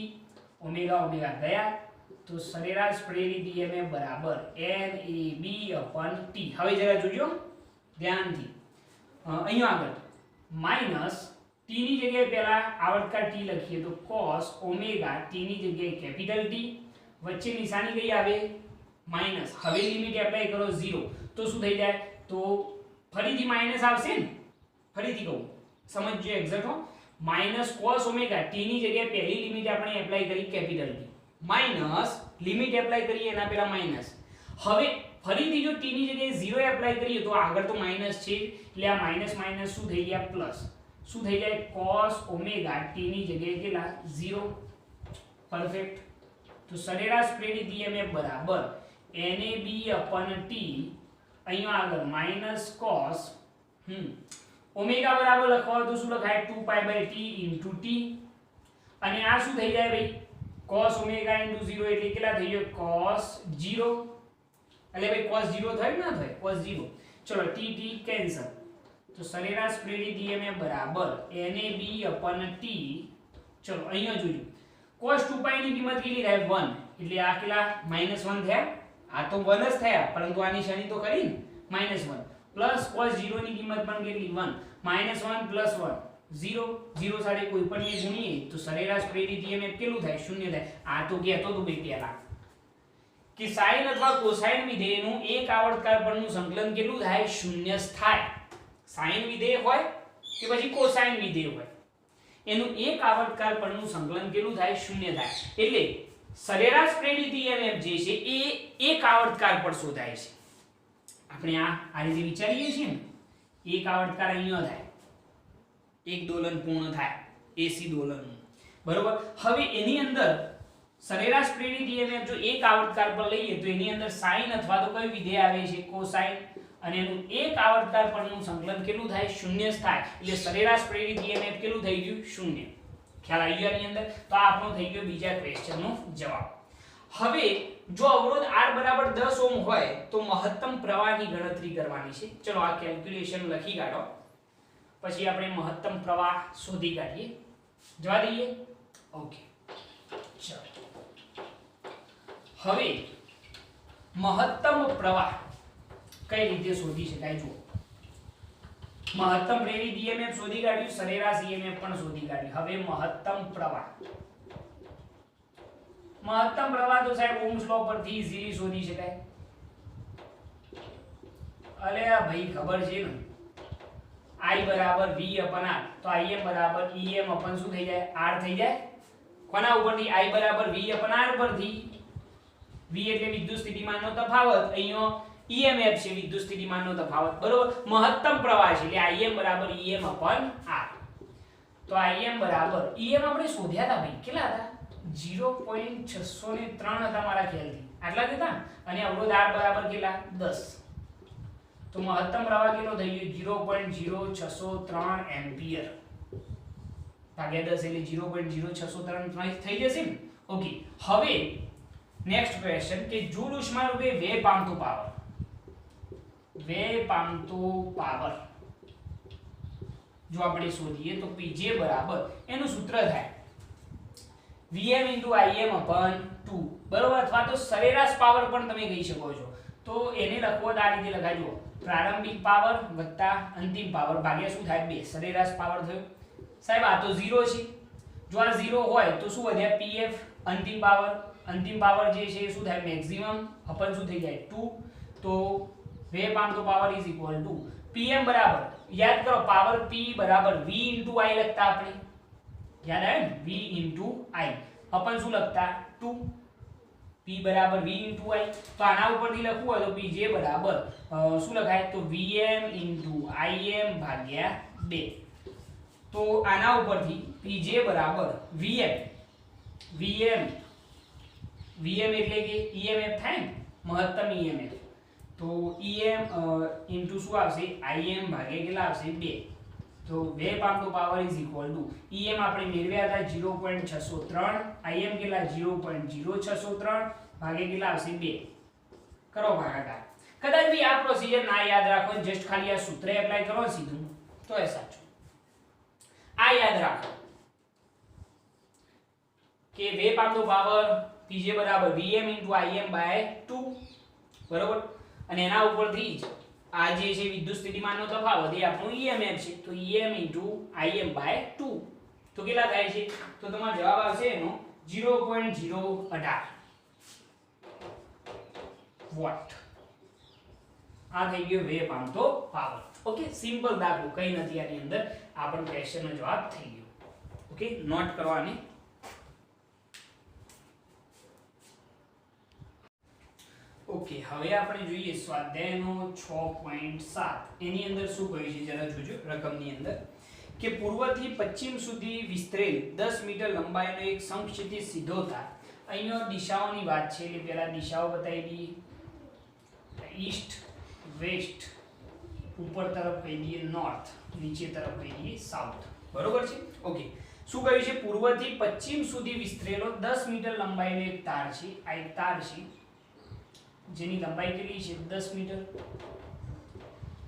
A: ઓમેગા ઓમેગા ગયા તો સરેરાશ પ્રેરિત EMF બરાબર NAB upon t હવે જરા જોજો ધ્યાનથી અહીંયા આગળ માઈનસ t ની જગ્યાએ પહેલા આવર્તકાર t લખીએ તો cos ઓમેગા t ની જગ્યાએ કેપિટલ T વચ્ચે નિશાની કઈ આવે માઈનસ હવે લિમિટ એપ્લાય કરો 0 તો શું થઈ જાય તો ફરીથી માઈનસ આવશે ને ફરીથી કહું સમજજો એક્ઝેક્ટ હો માઈનસ cos ઓમેગા t ની જગ્યાએ પહેલી લિમિટ આપણે એપ્લાય કરી capital T minus limit apply કરીએ એના પહેલા માઈનસ હવે ફરીથી જો t ની જગ્યાએ 0 એપ્લાય કરીએ તો આગળ તો માઈનસ છે એટલે આ માઈનસ માઈનસ શું થઈ ગયા પ્લસ શું થઈ જાય cos ઓમેગા t ની જગ્યાએ કેટલા 0 પરફેક્ટ તો સરેરાશ પ્રેરિત EMF બરાબર NAB upon t અહીંયા આગળ માઈનસ cos ઓમેગા બરાબર લખવા હોય તો શું લખાય 2π/t into t અને આ શું થઈ જાય ભાઈ cos ઓમેગા into 0 એટલે કેટલા થઈ ગયો cos 0 એટલે ભાઈ cos 0 થાય ના થાય cos 0 ચલો t કેન્સલ તો સરેરાશ પ્રેરિત EMF બરાબર NAB upon t ચલો અહીંયા જોજો cos 2π ની કિંમત કેટલી થાય 1 એટલે આ કેટલા -1 થયા આ તો 1 જ થયા પરંતુ આની નિશાની તો કરી ને -1 પ્લસ cos 0 ની કિંમત પણ કેટલી 1 -1 + 1 0 0 સાથે કોઈ પણ ને ગુણીએ તો સરેરાશ પ્રેરિત EMF કેટલું થાય 0 થાય આ તો કહેતો તો બે પહેલા કે sin અથવા cosine વિધેયનું એક આવર્તકાર પરનું સંકલન કેટલું થાય 0 થાય sin વિધેય હોય કે પછી cosine વિધેય હોય એનું એક આવર્તકાર પરનું સંકલન કેટલું થાય 0 થાય એટલે સરેરાશ પ્રેરિત EMF જે છે એ એક આવર્તકાર પર શોધાય છે આપણે આ રીતે વિચારીએ છીએ ને એક આવર્તકાર અહીંયા થાય એક દોલન પૂર્ણ થાય AC દોલન બરોબર હવે એની અંદર સરેરાશ પ્રેરિત EMF જો એક આવર્તકાર પર લઈએ તો એની અંદર sin અથવા તો કઈ વિધેય આવે છે cosine અને એનું એક આવર્તકાર પરનું સંકલન કેટલું થાય 0 થાય એટલે સરેરાશ પ્રેરિત EMF કેટલું થઈ ગયું 0 ખ્યાલ આવી ગયો આની અંદર તો આ આપણો થઈ ગયો બીજા ક્વેશ્ચનનો જવાબ હવે જો અવરોધ R બરાબર 10 ઓહ્મ હોય તો મહત્તમ પ્રવાહની ગણતરી કરવાની છે ચલો આ કેલ્ક્યુલેશન લખી કાઢો પછી આપણે મહત્તમ પ્રવાહ શોધી કાઢીએ જવા દઈએ ઓકે ચલો હવે મહત્તમ પ્રવાહ કઈ રીતે શોધી શકાય જુઓ મહત્તમ પ્રેરિત EMF શોધી કાઢ્યું સરેરાશ EMF પણ શોધી કાઢ્યું હવે મહત્તમ પ્રવાહ તો સાહેબ ઓહ્મસ લો પરથી ઈઝીલી શોધી શકાય અલે આ ભાઈ ખબર છે ને I બરાબર V upon R તો Im બરાબર Em upon શું થઈ જાય R થઈ જાય કોના ઉપરથી I બરાબર V upon R પરથી V એટલે વિદ્યુત સ્થિતિમાનનો તફાવત અહીંયા EMF છે વિદ્યુત સ્થિતિમાનનો તફાવત બરોબર મહત્તમ પ્રવાહ છે એટલે Im બરાબર Em upon R તો Im બરાબર Em આપણે શોધ્યા હતા ભાઈ કેટલા હતા 0.603 હતા મારા ખ્યાલથી આટલા જ હતા અને અવરોધ R બરાબર કેટલા 10 તો મહત્તમ પ્રવાહ કેટલો થઈ ગયો 0.0603 એમ્પિયર ભાગ્યા 10 એટલે 0.0603 થઈ જશે ને ઓકે હવે નેક્સ્ટ ક્વેશ્ચન કે જૂલ ઉષ્મા રૂપે વ્યય પામતો પાવર જો આપણે શોધીએ તો Pj બરાબર એનું સૂત્ર થાય Vm * Im upon 2 બરોબર અથવા તો સરેરાશ પાવર પણ તમે કહી શકો છો તો એને લખવો આ રીતે લખાજો પ્રારંભિક પાવર વત્તા અંતિમ પાવર ભાગ્યા શું થાય 2 સરેરાશ પાવર થયો સાહેબ આ તો 0 છે જો આ 0 હોય તો શું વધ્યા Pf અંતિમ પાવર જે છે શું થાય મેક્સિમમ upon શું થઈ જાય 2 તો વ્યય પામતો પાવર = Pm બરાબર યાદ કરો પાવર P બરાબર V * I લખતા આપણે યાદ આવે ને V * I upon શું લખતા 2 P બરાબર V * I તો આના ઉપરથી લખવું હોય તો Pj બરાબર શું લખાય તો Vm * Im ભાગ્યા 2 તો આના ઉપરથી Pj બરાબર Vm એટલે કે EMF થાય ને મહત્તમ EMF તો EM ઇન્ટુ શું આવશે IM ભાગે કેટલા આવશે 2 તો વેવ આર્મનો power is equal to EM આપણે મેળવ્યા હતા 0.603 IM કેટલા 0.0603 ભાગે કેટલા આવશે 2 કરો ભાગાકાર કદાચ બી આ પ્રોસીજર ના યાદ રાખો જસ્ટ ખાલી આ સૂત્ર એપ્લાય કરો સીધું તો એ સાચું આ યાદ રાખો કે વેવ આર્મનો પાવર PJ બરાબર VM * IM / 2 બરોબર અને એના ઉપરથી જ આ જે છે વિદ્યુત સ્થિતિમાનનો તફાવત એ આપણું EMF છે તો EM * IM / 2 તો કેટલા થાય છે તો તમારો જવાબ આવશે એનો 0.018 વોટ આ થઈ ગયો વેવ આર્મનો પાવર ઓકે સિમ્પલ દાખલો કઈ નથી આની અંદર આ પણ ક્વેશ્ચનનો જવાબ થઈ ગયો ઓકે નોટ કરવાની ઓકે હવે આપણે જોઈએ સ્વાધ્યાયનો 6.7 એની અંદર શું કહ્યું છે જરા જોજો રકમની અંદર કે પૂર્વથી પશ્ચિમ સુધી વિસ્તરેલ 10 મીટર લંબાઈનો એક સમક્ષિતિજ સીધો તાર અહીંયા દિશાઓની વાત છે એટલે પહેલા દિશાઓ બતાવી દઈએ ઈસ્ટ વેસ્ટ ઉપર તરફ કહી દઈએ નોર્થ નીચે તરફ કહી દઈએ સાઉથ બરોબર છે ઓકે શું કહ્યું છે પૂર્વથી પશ્ચિમ સુધી વિસ્તરેલો 10 મીટર લંબાઈનો એક તાર છે આ એક તાર છે જેની લંબાઈ કેટલી છે 10 મીટર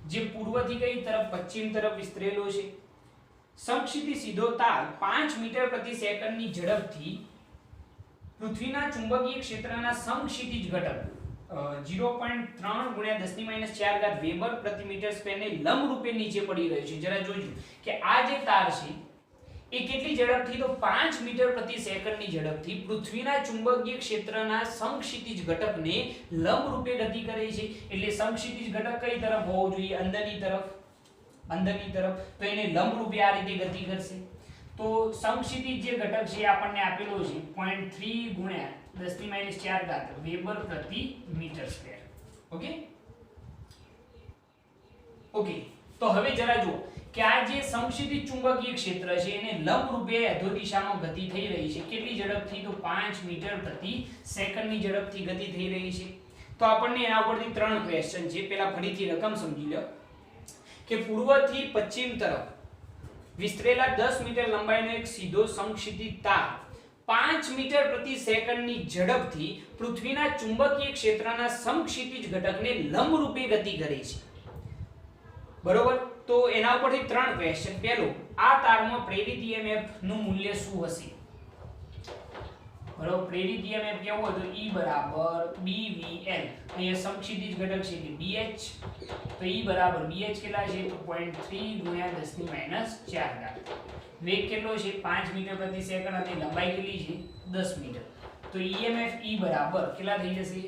A: જે પૂર્વથી કઈ તરફ પશ્ચિમ તરફ વિસ્તરેલો છે સમક્ષિતિજ સીધો તાર 5 મીટર પ્રતિ સેકન્ડની ઝડપથી પૃથ્વીના ચુંબકીય ક્ષેત્રના સમક્ષિતિજ ઘટક 0.3 × 10⁻⁴ વેબર પ્રતિ મીટર સ્ક્વેરને લંબ રૂપે નીચે પડી રહ્યો છે જરા જોજો કે આ જે તાર છે એ કેટલી ઝડપથી તો 5 મીટર પ્રતિ સેકન્ડની ઝડપથી પૃથ્વીના ચુંબકીય ક્ષેત્રના સમક્ષિતિજ ઘટકને લંબ રૂપે ગતિ કરે છે એટલે સમક્ષિતિજ ઘટક કઈ તરફ હોવો જોઈએ અંદરની તરફ તો એને લંબ રૂપે આ રીતે ગતિ કરશે તો સમક્ષિતિજ જે ઘટક છે આપણને આપેલો છે 0.3 × 10⁻⁴ વેબર પ્રતિ મીટર સ્ક્વેર ઓકે તો હવે જરા જુઓ કે આ જે સમક્ષિતિજ ચુંબકીય ક્ષેત્ર છે એને લંબ રૂપે અધો દિશામાં ગતિ થઈ રહી છે કેટલી ઝડપથી તો 5 મીટર પ્રતિ સેકન્ડની ઝડપથી ગતિ થઈ રહી છે તો આપણને એના ઉપરથી ત્રણ ક્વેશ્ચન છે પહેલા ફરીથી રકમ સમજી લો કે પૂર્વથી પશ્ચિમ તરફ વિસ્તરેલા 10 મીટર લંબાઈનો એક સીધો સમક્ષિતિજ તાર 5 મીટર પ્રતિ સેકન્ડની ઝડપથી પૃથ્વીના ચુંબકીય ક્ષેત્રના સમક્ષિતિજ ઘટકને લંબ રૂપે ગતિ કરે છે બરોબર તો એના ઉપરથી ત્રણ ક્વેશ્ચન પહેલો આ તારમાં પ્રેરિત EMF નું મૂલ્ય શું હશે બરોબર પ્રેરિત EMF કેવું હોય તો E બરાબર BVL અહીંયા સમક્ષિતિજ ઘટક છે કે BH તો E બરાબર BH કેટલા છે તો 0.3 × 10⁻⁴ વેગ કેટલો છે 5 મીટર પ્રતિ સેકન્ડ અને લંબાઈ કેટલી છે 10 મીટર તો EMF E બરાબર કેટલા થઈ જશે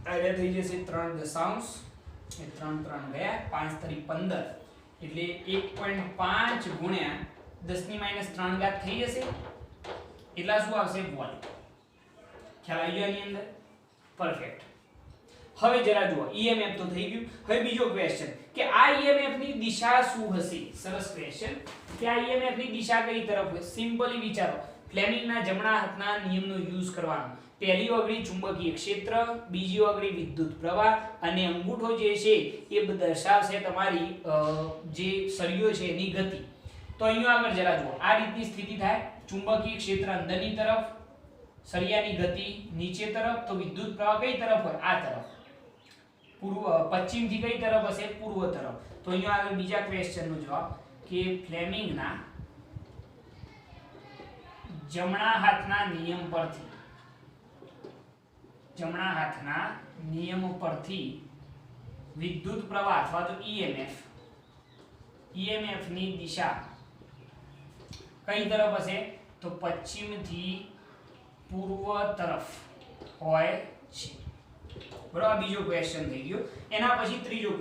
A: આ થઈ જશે 3 દશાંશ એ 3 3 ગયા 5 × 15 એટલે 1.5 × 10⁻³ થઈ જશે એટલા શું આવશે વોલ્ટ ખ્યાલ આવી ગયો આની અંદર પરફેક્ટ હવે જરા જુઓ EMF તો થઈ ગયું હવે બીજો ક્વેશ્ચન કે આ EMF ની દિશા શું હશે સરસ ક્વેશ્ચન કે આ EMF ની દિશા કઈ તરફ હોય સિમ્પલી વિચારો ફ્લેમિંગના જમણા હાથના નિયમનો યુઝ કરવાનો પહેલી ઓગળી ચુંબકીય ક્ષેત્ર બીજી ઓગળી વિદ્યુત પ્રવાહ અને અંગૂઠો જે છે એ દર્શાવશે તમારી જે સળિયો છે એની ગતિ તો અહીંયા આગળ જરા જુઓ આ રીતની સ્થિતિ થાય ચુંબકીય ક્ષેત્ર અંદરની તરફ સળિયાની ગતિ નીચે તરફ તો વિદ્યુત પ્રવાહ કઈ તરફ હોય આ તરફ પશ્ચિમ થી કઈ તરફ હશે પૂર્વ તરફ તો અહીંયા આગળ બીજા ક્વેશ્ચનનો જવાબ કે ફ્લેમિંગના જમણા હાથના નિયમ પરથી વિદ્યુત પ્રવાહ અથવા તો EMF ની દિશા કઈ તરફ હશે તો પશ્ચિમ થી પૂર્વ તરફ હોય છે બરાબર બીજો ક્વેશ્ચન થઈ ગયો એના પછી ત્રીજો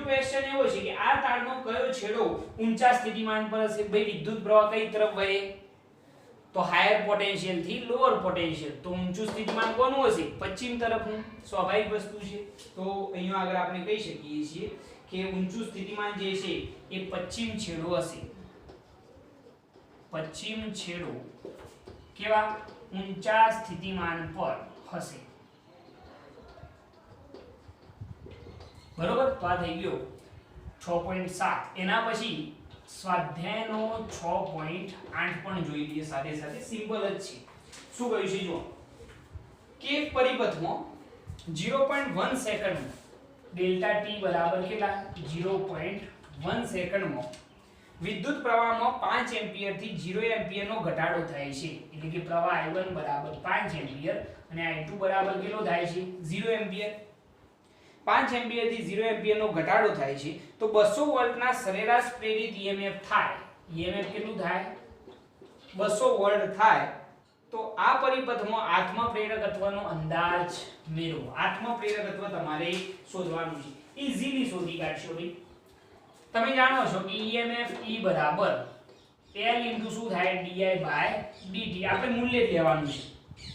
A: ક્વેશ્ચન એવો છે કે આ તારનો કયો છેડો ઊંચા સ્થિતિમાન પર હશે ભાઈ વિદ્યુત પ્રવાહ કઈ તરફ વહે તો હાયર પોટેન્શિયલ થી લોઅર પોટેન્શિયલ તો ઊંચું સ્થિતિમાન કોનું હશે પશ્ચિમ તરફનું સ્વાભાવિક વસ્તુ છે તો અહીંયા આગળ આપણે કહી શકીએ છીએ કે ઊંચું સ્થિતિમાન જે છે એ પશ્ચિમ છેડો હશે પશ્ચિમ છેડો કેવા ઊંચા સ્થિતિમાન પર હશે બરોબર, તો આ થઈ ગયો 6.7. એના પછી સ્વાધ્યાયનો 6.8 પણ જોઈ લઈએ સાથે સાથે, સિમ્પલ જ છે. શું કહ્યું છે જો કે એક પરિપથમાં 0.1 સેકન્ડ ડેલ્ટા ટી બરાબર કેટલા 0.1 સેકન્ડમાં વિદ્યુત પ્રવાહમાં 5 એમ્પિયર થી 0 એમ્પિયર નો ઘટાડો થાય છે. એટલે કે પ્રવાહ I1 બરાબર 5 એમ્પિયર અને I2 બરાબર કેટલો થાય છે 0 એમ્પિયર. 5 એમ્પિયર થી 0 એમ્પિયર નો ઘટાડો થાય છે તો 200 વોલ્ટના સરેરાશ પ્રેરિત EMF થાય. EMF કેટલું થાય 200 વોલ્ટ થાય. તો આ પરિપથમાં આત્મ પ્રેરકત્વનો અંદાજ મેળવો. આત્મ પ્રેરકત્વ તમારે શોધવાનું છે. ઈઝીલી શોધી કાઢશો ભાઈ. તમે જાણો છો કે EMF E બરાબર L ઇન્ટુ શું થાય di/dt. આપણે મૂલ્ય જ લેવાનું છે,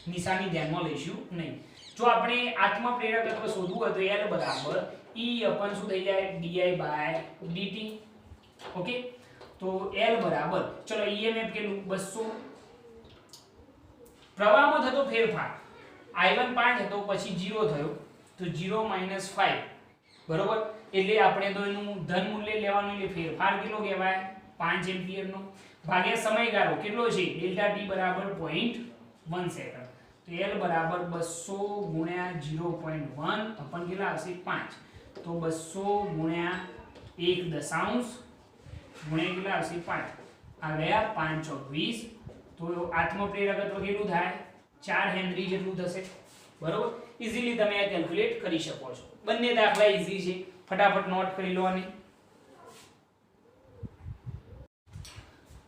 A: નિશાની ધ્યાનમાં લઈશું નહીં. જો આપણે આત્મ પ્રેરકત્વ શોધવું હોય તો L બરાબર E અપન શું થઈ જાય di/dt. ઓકે, તો L બરાબર ચલો EMF કેટલું 200. પ્રવાહમાં થતો ફેરફાર I1 5 હતો પછી 0 થયો તો 0 - 5 બરોબર. એટલે આપણે તો એનું ધન મૂલ્ય લેવાનું, એટલે ફેરફાર કેટલો કહેવાય 5 એમ્પિયર નો ભાગ્યા સમયગાળો કેટલો છે ડેલ્ટા ટી બરાબર 0.1 સેકન્ડ. તો L બરાબર 200 ગુણ્યા 0.1 અપન કેટલા હશે 5. તો 200 ગુણ્યા 1 દશાંશ ગુણ્યા કેટલા હશે 5. આ ગયા 5 × 20. તો આત્મ પ્રેરકત્વ કેટલું થાય 4 હેનરી જેટલું થશે. બરોબર, ઈઝીલી તમે આ કેલ્ક્યુલેટ કરી શકો છો. બંને દાખલા ઈઝી છે, ફટાફટ નોટ કરી લો આને.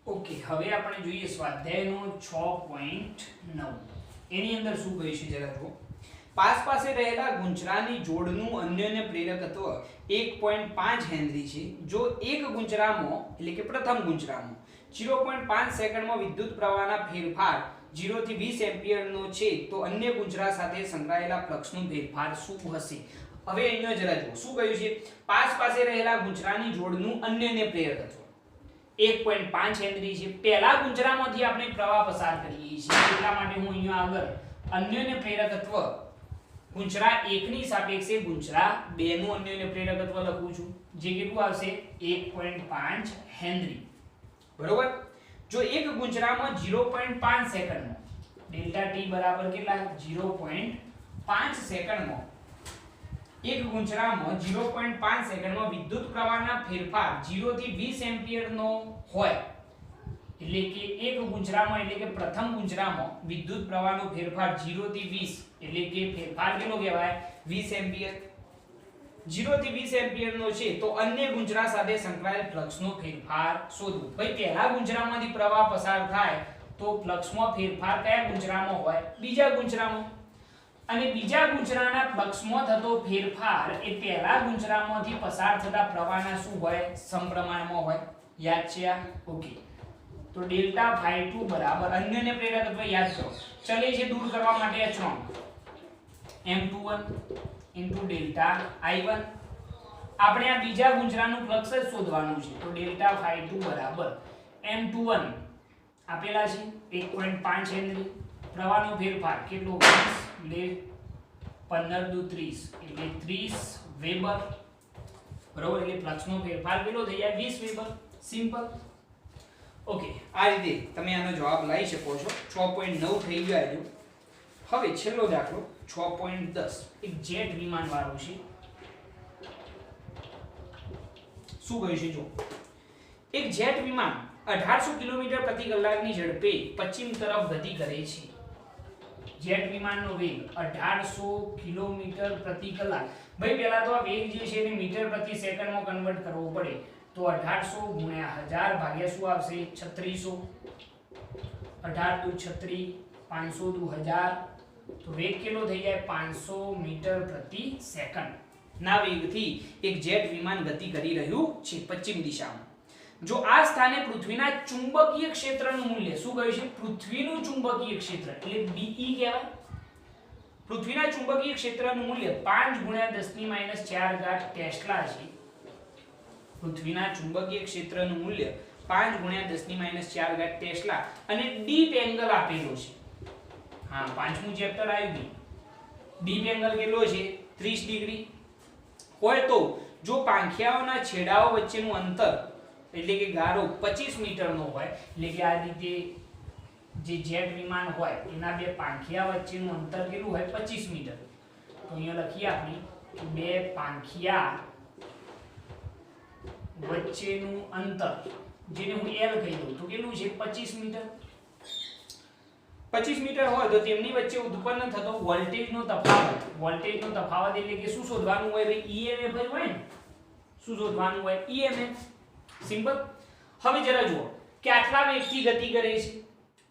A: ઓકે, હવે આપણે જોઈએ સ્વાધ્યાયનો 6.9. એની અંદર શું કહ્યું છે જરા જુઓ. પાસે રહેલા ગુંચરાની જોડનું અન્યોન્ય પ્રેરકત્વ 1.5 હેનરી છે. જો એક ગુંચરામાં એટલે કે પ્રથમ ગુંચરામાં 0.5 સેકન્ડમાં વિદ્યુત પ્રવાહના ફેરફાર 0 થી 20 એમ્પિયરનો છે તો અન્ય ગુંચરા સાથે સંકળાયેલા ફ્લક્સનો ફેરફાર શું હશે. હવે અહીંયા જરા જુઓ શું કહ્યું છે. પાસે રહેલા ગુંચરાની જોડનું અન્યન્ય પ્રેરકત્વ 1.5 હેનરી છે. પહેલા ગુંચરામાંથી આપણે પ્રવાહ પસાર કરીએ છીએ એટલા માટે હું અહીંયા આગળ અન્યન્ય પ્રેરકત્વ ગુંચરા 1 ની સાપેક્ષે ગુંચરા 2 નું અન્યન્ય પ્રેરકત્વ લખું છું, જે કેટલું આવશે 1.5 હેનરી. બરોબર. જો એક ગુંચરામાં 0.5 સેકન્ડમાં ડેલ્ટા ટી બરાબર કેટલા 0.5 સેકન્ડમાં એક ગુંચરામાં 0.5 સેકન્ડમાં વિદ્યુત પ્રવાહના ફેરફાર 0 થી 20 એમ્પિયરનો હોય. એટલે કે એક ગુંચરામાં એટલે કે પ્રથમ ગુંચરામાં વિદ્યુત પ્રવાહનો ફેરફાર 0 થી 20 એટલે કે ફેરફાર કેટલો કહેવાય 20 એમ્પિયર. 0 થી 20 એમ્પિયરનો છે તો અન્ય ગુંચરા સાથે સંકળાયેલ ફ્લક્સનો ફેરફાર શોધવો. ભાઈ પહેલા ગુંચરામાંથી પ્રવાહ પસાર થાય તો ફ્લક્સમાં ફેરફાર કયા ગુંચરામાં હોય બીજા ગુંચરામાં. અને બીજા ગુંચરાના ફ્લક્સમાં થતો ફેરફાર એ પહેલા ગુંચરામાંથી પસાર થતા પ્રવાહના શું હોય સમપ્રમાણમાં હોય. યાદ છે આ? ઓકે, તો ડેલ્ટા phi2 બરાબર અન્યને પ્રેરકત્વ યાદ કરો. ચલે છે દૂર કરવા માટે અચળાંક M21 ઇન્ટુ ડેલ્ટા I1. આપણે આ બીજા ગુંચરાનું ફ્લક્સ જ શોધવાનું છે. તો ડેલ્ટા phi2 બરાબર M21 આપેલા છે 1.5 હેનરી. પ્રવાહનો ફેરફાર કેટલો 20 લે 15 દુ 30 એટલે 30 વેબર. બરોબર, એટલે ફ્લક્સનો ફેરફાર કેટલો થઈ જાય 20 વેબર. સિમ્પલ. ઓકે, આ રીતે તમે આનો જવાબ લઈ શકો છો. 6.9 થઈ ગયો આજુ. હવે છેલ્લો દાખલો 6.10. એક જેટ વિમાન વાળો છે. શું કહ્યું છે જો એક જેટ વિમાન 1800 કિલોમીટર પ્રતિ કલાકની ઝડપે પશ્ચિમ તરફ ગતિ કરે છે. જેટ વિમાનનો વેગ 1800 કિલોમીટર પ્રતિ કલાક. ભાઈ પહેલા તો આ વેગ જે છે એને મીટર પ્રતિ સેકન્ડમાં કન્વર્ટ કરવો પડે. તો 1800 ગુણ્યા 1000 ભાગ્યા શું આવશે 3600. 18 દુ 36, 500 દુ 1000. તો વેગ કેટલો થઈ જાય 500 મીટર પ્રતિ સેકન્ડ ના વેગથી એક જેટ વિમાન ગતિ કરી રહ્યું છે પશ્ચિમ દિશામાં. જો આ સ્થાને પૃથ્વીના ચુંબકીય ક્ષેત્રનું મૂલ્ય શું કહ્યું છે પૃથ્વીનું ચુંબકીય ક્ષેત્ર એટલે BE કહેવાય. પૃથ્વીના ચુંબકીય ક્ષેત્રનું મૂલ્ય 5 ગુણ્યા 10⁻⁴ ટેસ્લા છે. પૃથ્વીના ચુંબકીય ક્ષેત્રનું મૂલ્ય 5 ગુણ્યા 10⁻⁴ ટેસ્લા અને ડીપ એંગલ આપેલો છે. હા, પાંચમું ચેપ્ટર આવ્યું. ડીપ એંગલ કેટલો છે 30 ડિગ્રી. હોય તો જો પાંખિયાઓના છેડાઓ વચ્ચેનું અંતર એટલે કે ગાળો 25 મીટરનો હોય, એટલે કે આ રીતે જે જેટ વિમાન હોય એના બે પાંખિયા વચ્ચેનું અંતર કેટલું હોય 25 મીટર. તો અહીંયા લખીએ આપણે કે બે પાંખિયા વચ્ચેનું અંતર જેને હું L કહી દઉં તો કેટલું છે 25 મીટર. 25 મીટર હોય તો તેમની વચ્ચે ઉત્પન્ન થતો વોલ્ટેજનો તફાવત એટલે કે શું શોધવાનું હોય ભાઈ EMF જ હોય ને. શું શોધવાનું હોય EMF. સિમ્પલ. હવે જરા જુઓ કે આટલા વેગથી ગતિ કરે છે,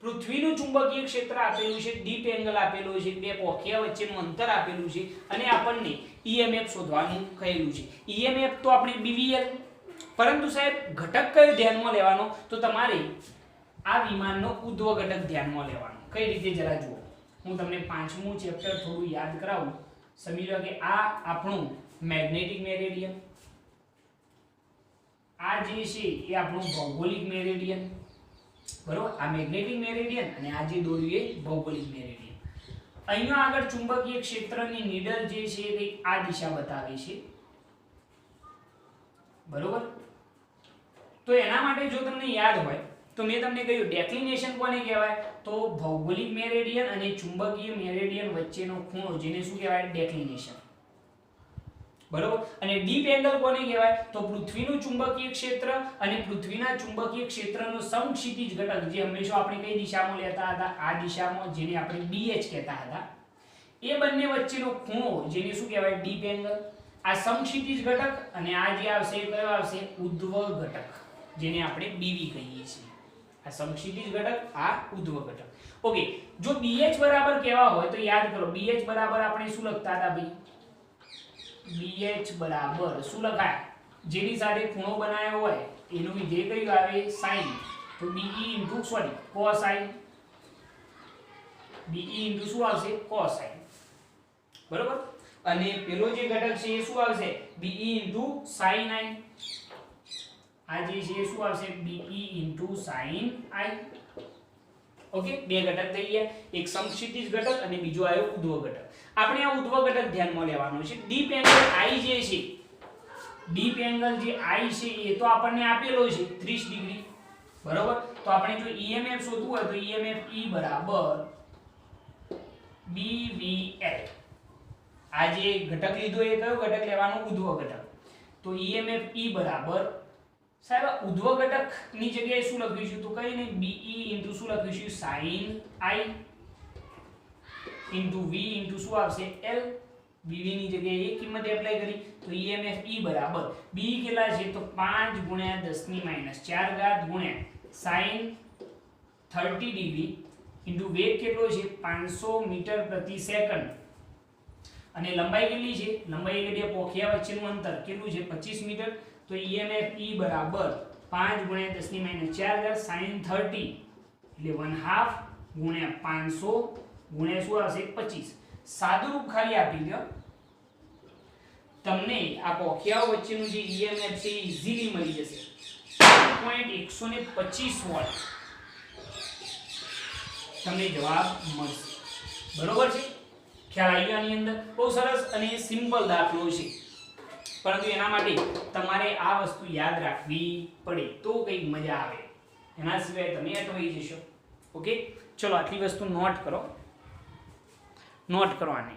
A: પૃથ્વીનું ચુંબકીય ક્ષેત્ર આપેલું છે, ડીપ એંગલ આપેલો છે, બે પોખિયા વચ્ચેનું અંતર આપેલું છે અને આપણને EMF શોધવાનું કહેલું છે. EMF તો આપણે BVL, પરંતુ સાહેબ ઘટક કયો ધ્યાનમાં લેવાનો, તો તમારે આ વિમાનનો ઉધ્વ ઘટક ધ્યાનમાં લેવાનો. કઈ રીતે જરા જુઓ, હું તમને 5મું ચેપ્ટર થોડું યાદ કરાવું. સમજી લો કે આ આપણું મેગ્નેટિક મેરિડિયન, આ જે છે એ આપણું ભૌગોલિક મેરિડિયન, બરોબર. આ મેગ્નેટિક મેરિડિયન અને આ જે દોર્યું એ ભૌગોલિક મેરિડિયન. અહીંયા આગળ ચુંબકીય ક્ષેત્રની નીડલ જે છે એ આ દિશા બતાવે છે, બરોબર. તો એના માટે જો તમને યાદ હોય તો મેં તમને કહ્યું ડેક્લિનેશન કોને કહેવાય, તો ભૌગોલિક મેરિડિયન અને ચુંબકીય મેરિડિયન વચ્ચેનો ખૂણો જેને શું કહેવાય ડેક્લિનેશન, બરોબર. અને ડીપ એંગલ કોને કહેવાય, તો પૃથ્વીનું ચુંબકીય ક્ષેત્ર અને પૃથ્વીના ચુંબકીય ક્ષેત્રનો સમક્ષિતિજ ઘટક જે હંમેશા આપણે કઈ દિશામાં લેતા હતા, આ દિશામાં, જેને આપણે BH કહેતા હતા, એ બંને વચ્ચેનો ખૂણો જેને શું કહેવાય ડીપ એંગલ. આ સમક્ષિતિજ ઘટક અને આ જે આવશે એ કયો આવશે ઉધ્વ ઘટક, જેને આપણે BV કહીએ છીએ. આ સમક્ષિતિજ ઘટક, આ ઉધ્વ ઘટક. ઓકે, જો BH બરાબર કેવા હોય તો યાદ કરો, BH બરાબર આપણે શું લખતા હતા ભાઈ, BH બરાબર શું લખાય, જેની સાથે ખૂણો બનાવ્યો હોય એનું વિધેય કયું આવે sin, તો BE cosine, BE શું આવશે cosine, બરોબર. અને પેલો જે ઘટક છે એ શું આવશે BE sin I, આ જે છે શું આવશે BE sin I. ઓકે, બે ઘટક થઈ ગયા, એક સમક્ષિતિજ ઘટક અને બીજો આવ્યો ઉધ્વ ઘટક. આપણે આ ઉધ્વ ઘટક ધ્યાનમાં લેવાનો છે. ડીપ એંગલ I જે છે, ડીપ એંગલ જે I છે એ તો આપણને આપેલો છે 30 ડિગ્રી, બરોબર. તો આપણે જો EMF શોધવું હોય તો EMF E બરાબર BVL. આ જે ઘટક લીધો એ કયો ઘટક લેવાનો ઉધ્વ ઘટક, તો EMF E બરાબર સાહેબ ઉધ્વ ઘટક ની જગ્યાએ શું લખીશું, તો કઈ નહીં BE શું લખીશું sin I V શું આવશે L. BV ની જગ્યાએ એ કિંમત એપ્લાય કરી તો EMF E બરાબર BE કેટલા છે, તો 5 × 10⁻⁴ ગુણ્યા sin 30 ડિગ્રી ઇન્ટુ વેગ કેટલો છે 500 મીટર પ્રતિ સેકન્ડ અને લંબાઈ કેટલી છે, લંબાઈ એટલે બે પોખિયા વચ્ચેનું અંતર કેટલું છે 25 મીટર. તો EMF E બરાબર 5 × 10⁻⁴ sin 30 એટલે 1/2 ગુણ્યા 500 ગુણ્યા શું આવશે 25. સાદું રૂપ ખાલી આપી દો તમને આ પોખિયાઓ વચ્ચેનું જે EMF છે એ ઈઝીલી મળી જશે 1.125 વોલ્ટ તમને જવાબ મળશે, બરોબર છે. ખ્યાલ આવી ગયો આની અંદર. બહુ સરસ અને સિમ્પલ દાખલો છે, પરંતુ એના માટે તમારે આ વસ્તુ યાદ રાખવી પડે તો કંઈક મજા આવે, એના સિવાય તમે અટવાઈ જશો. ઓકે, ચલો આટલી વસ્તુ નોટ કરો આને.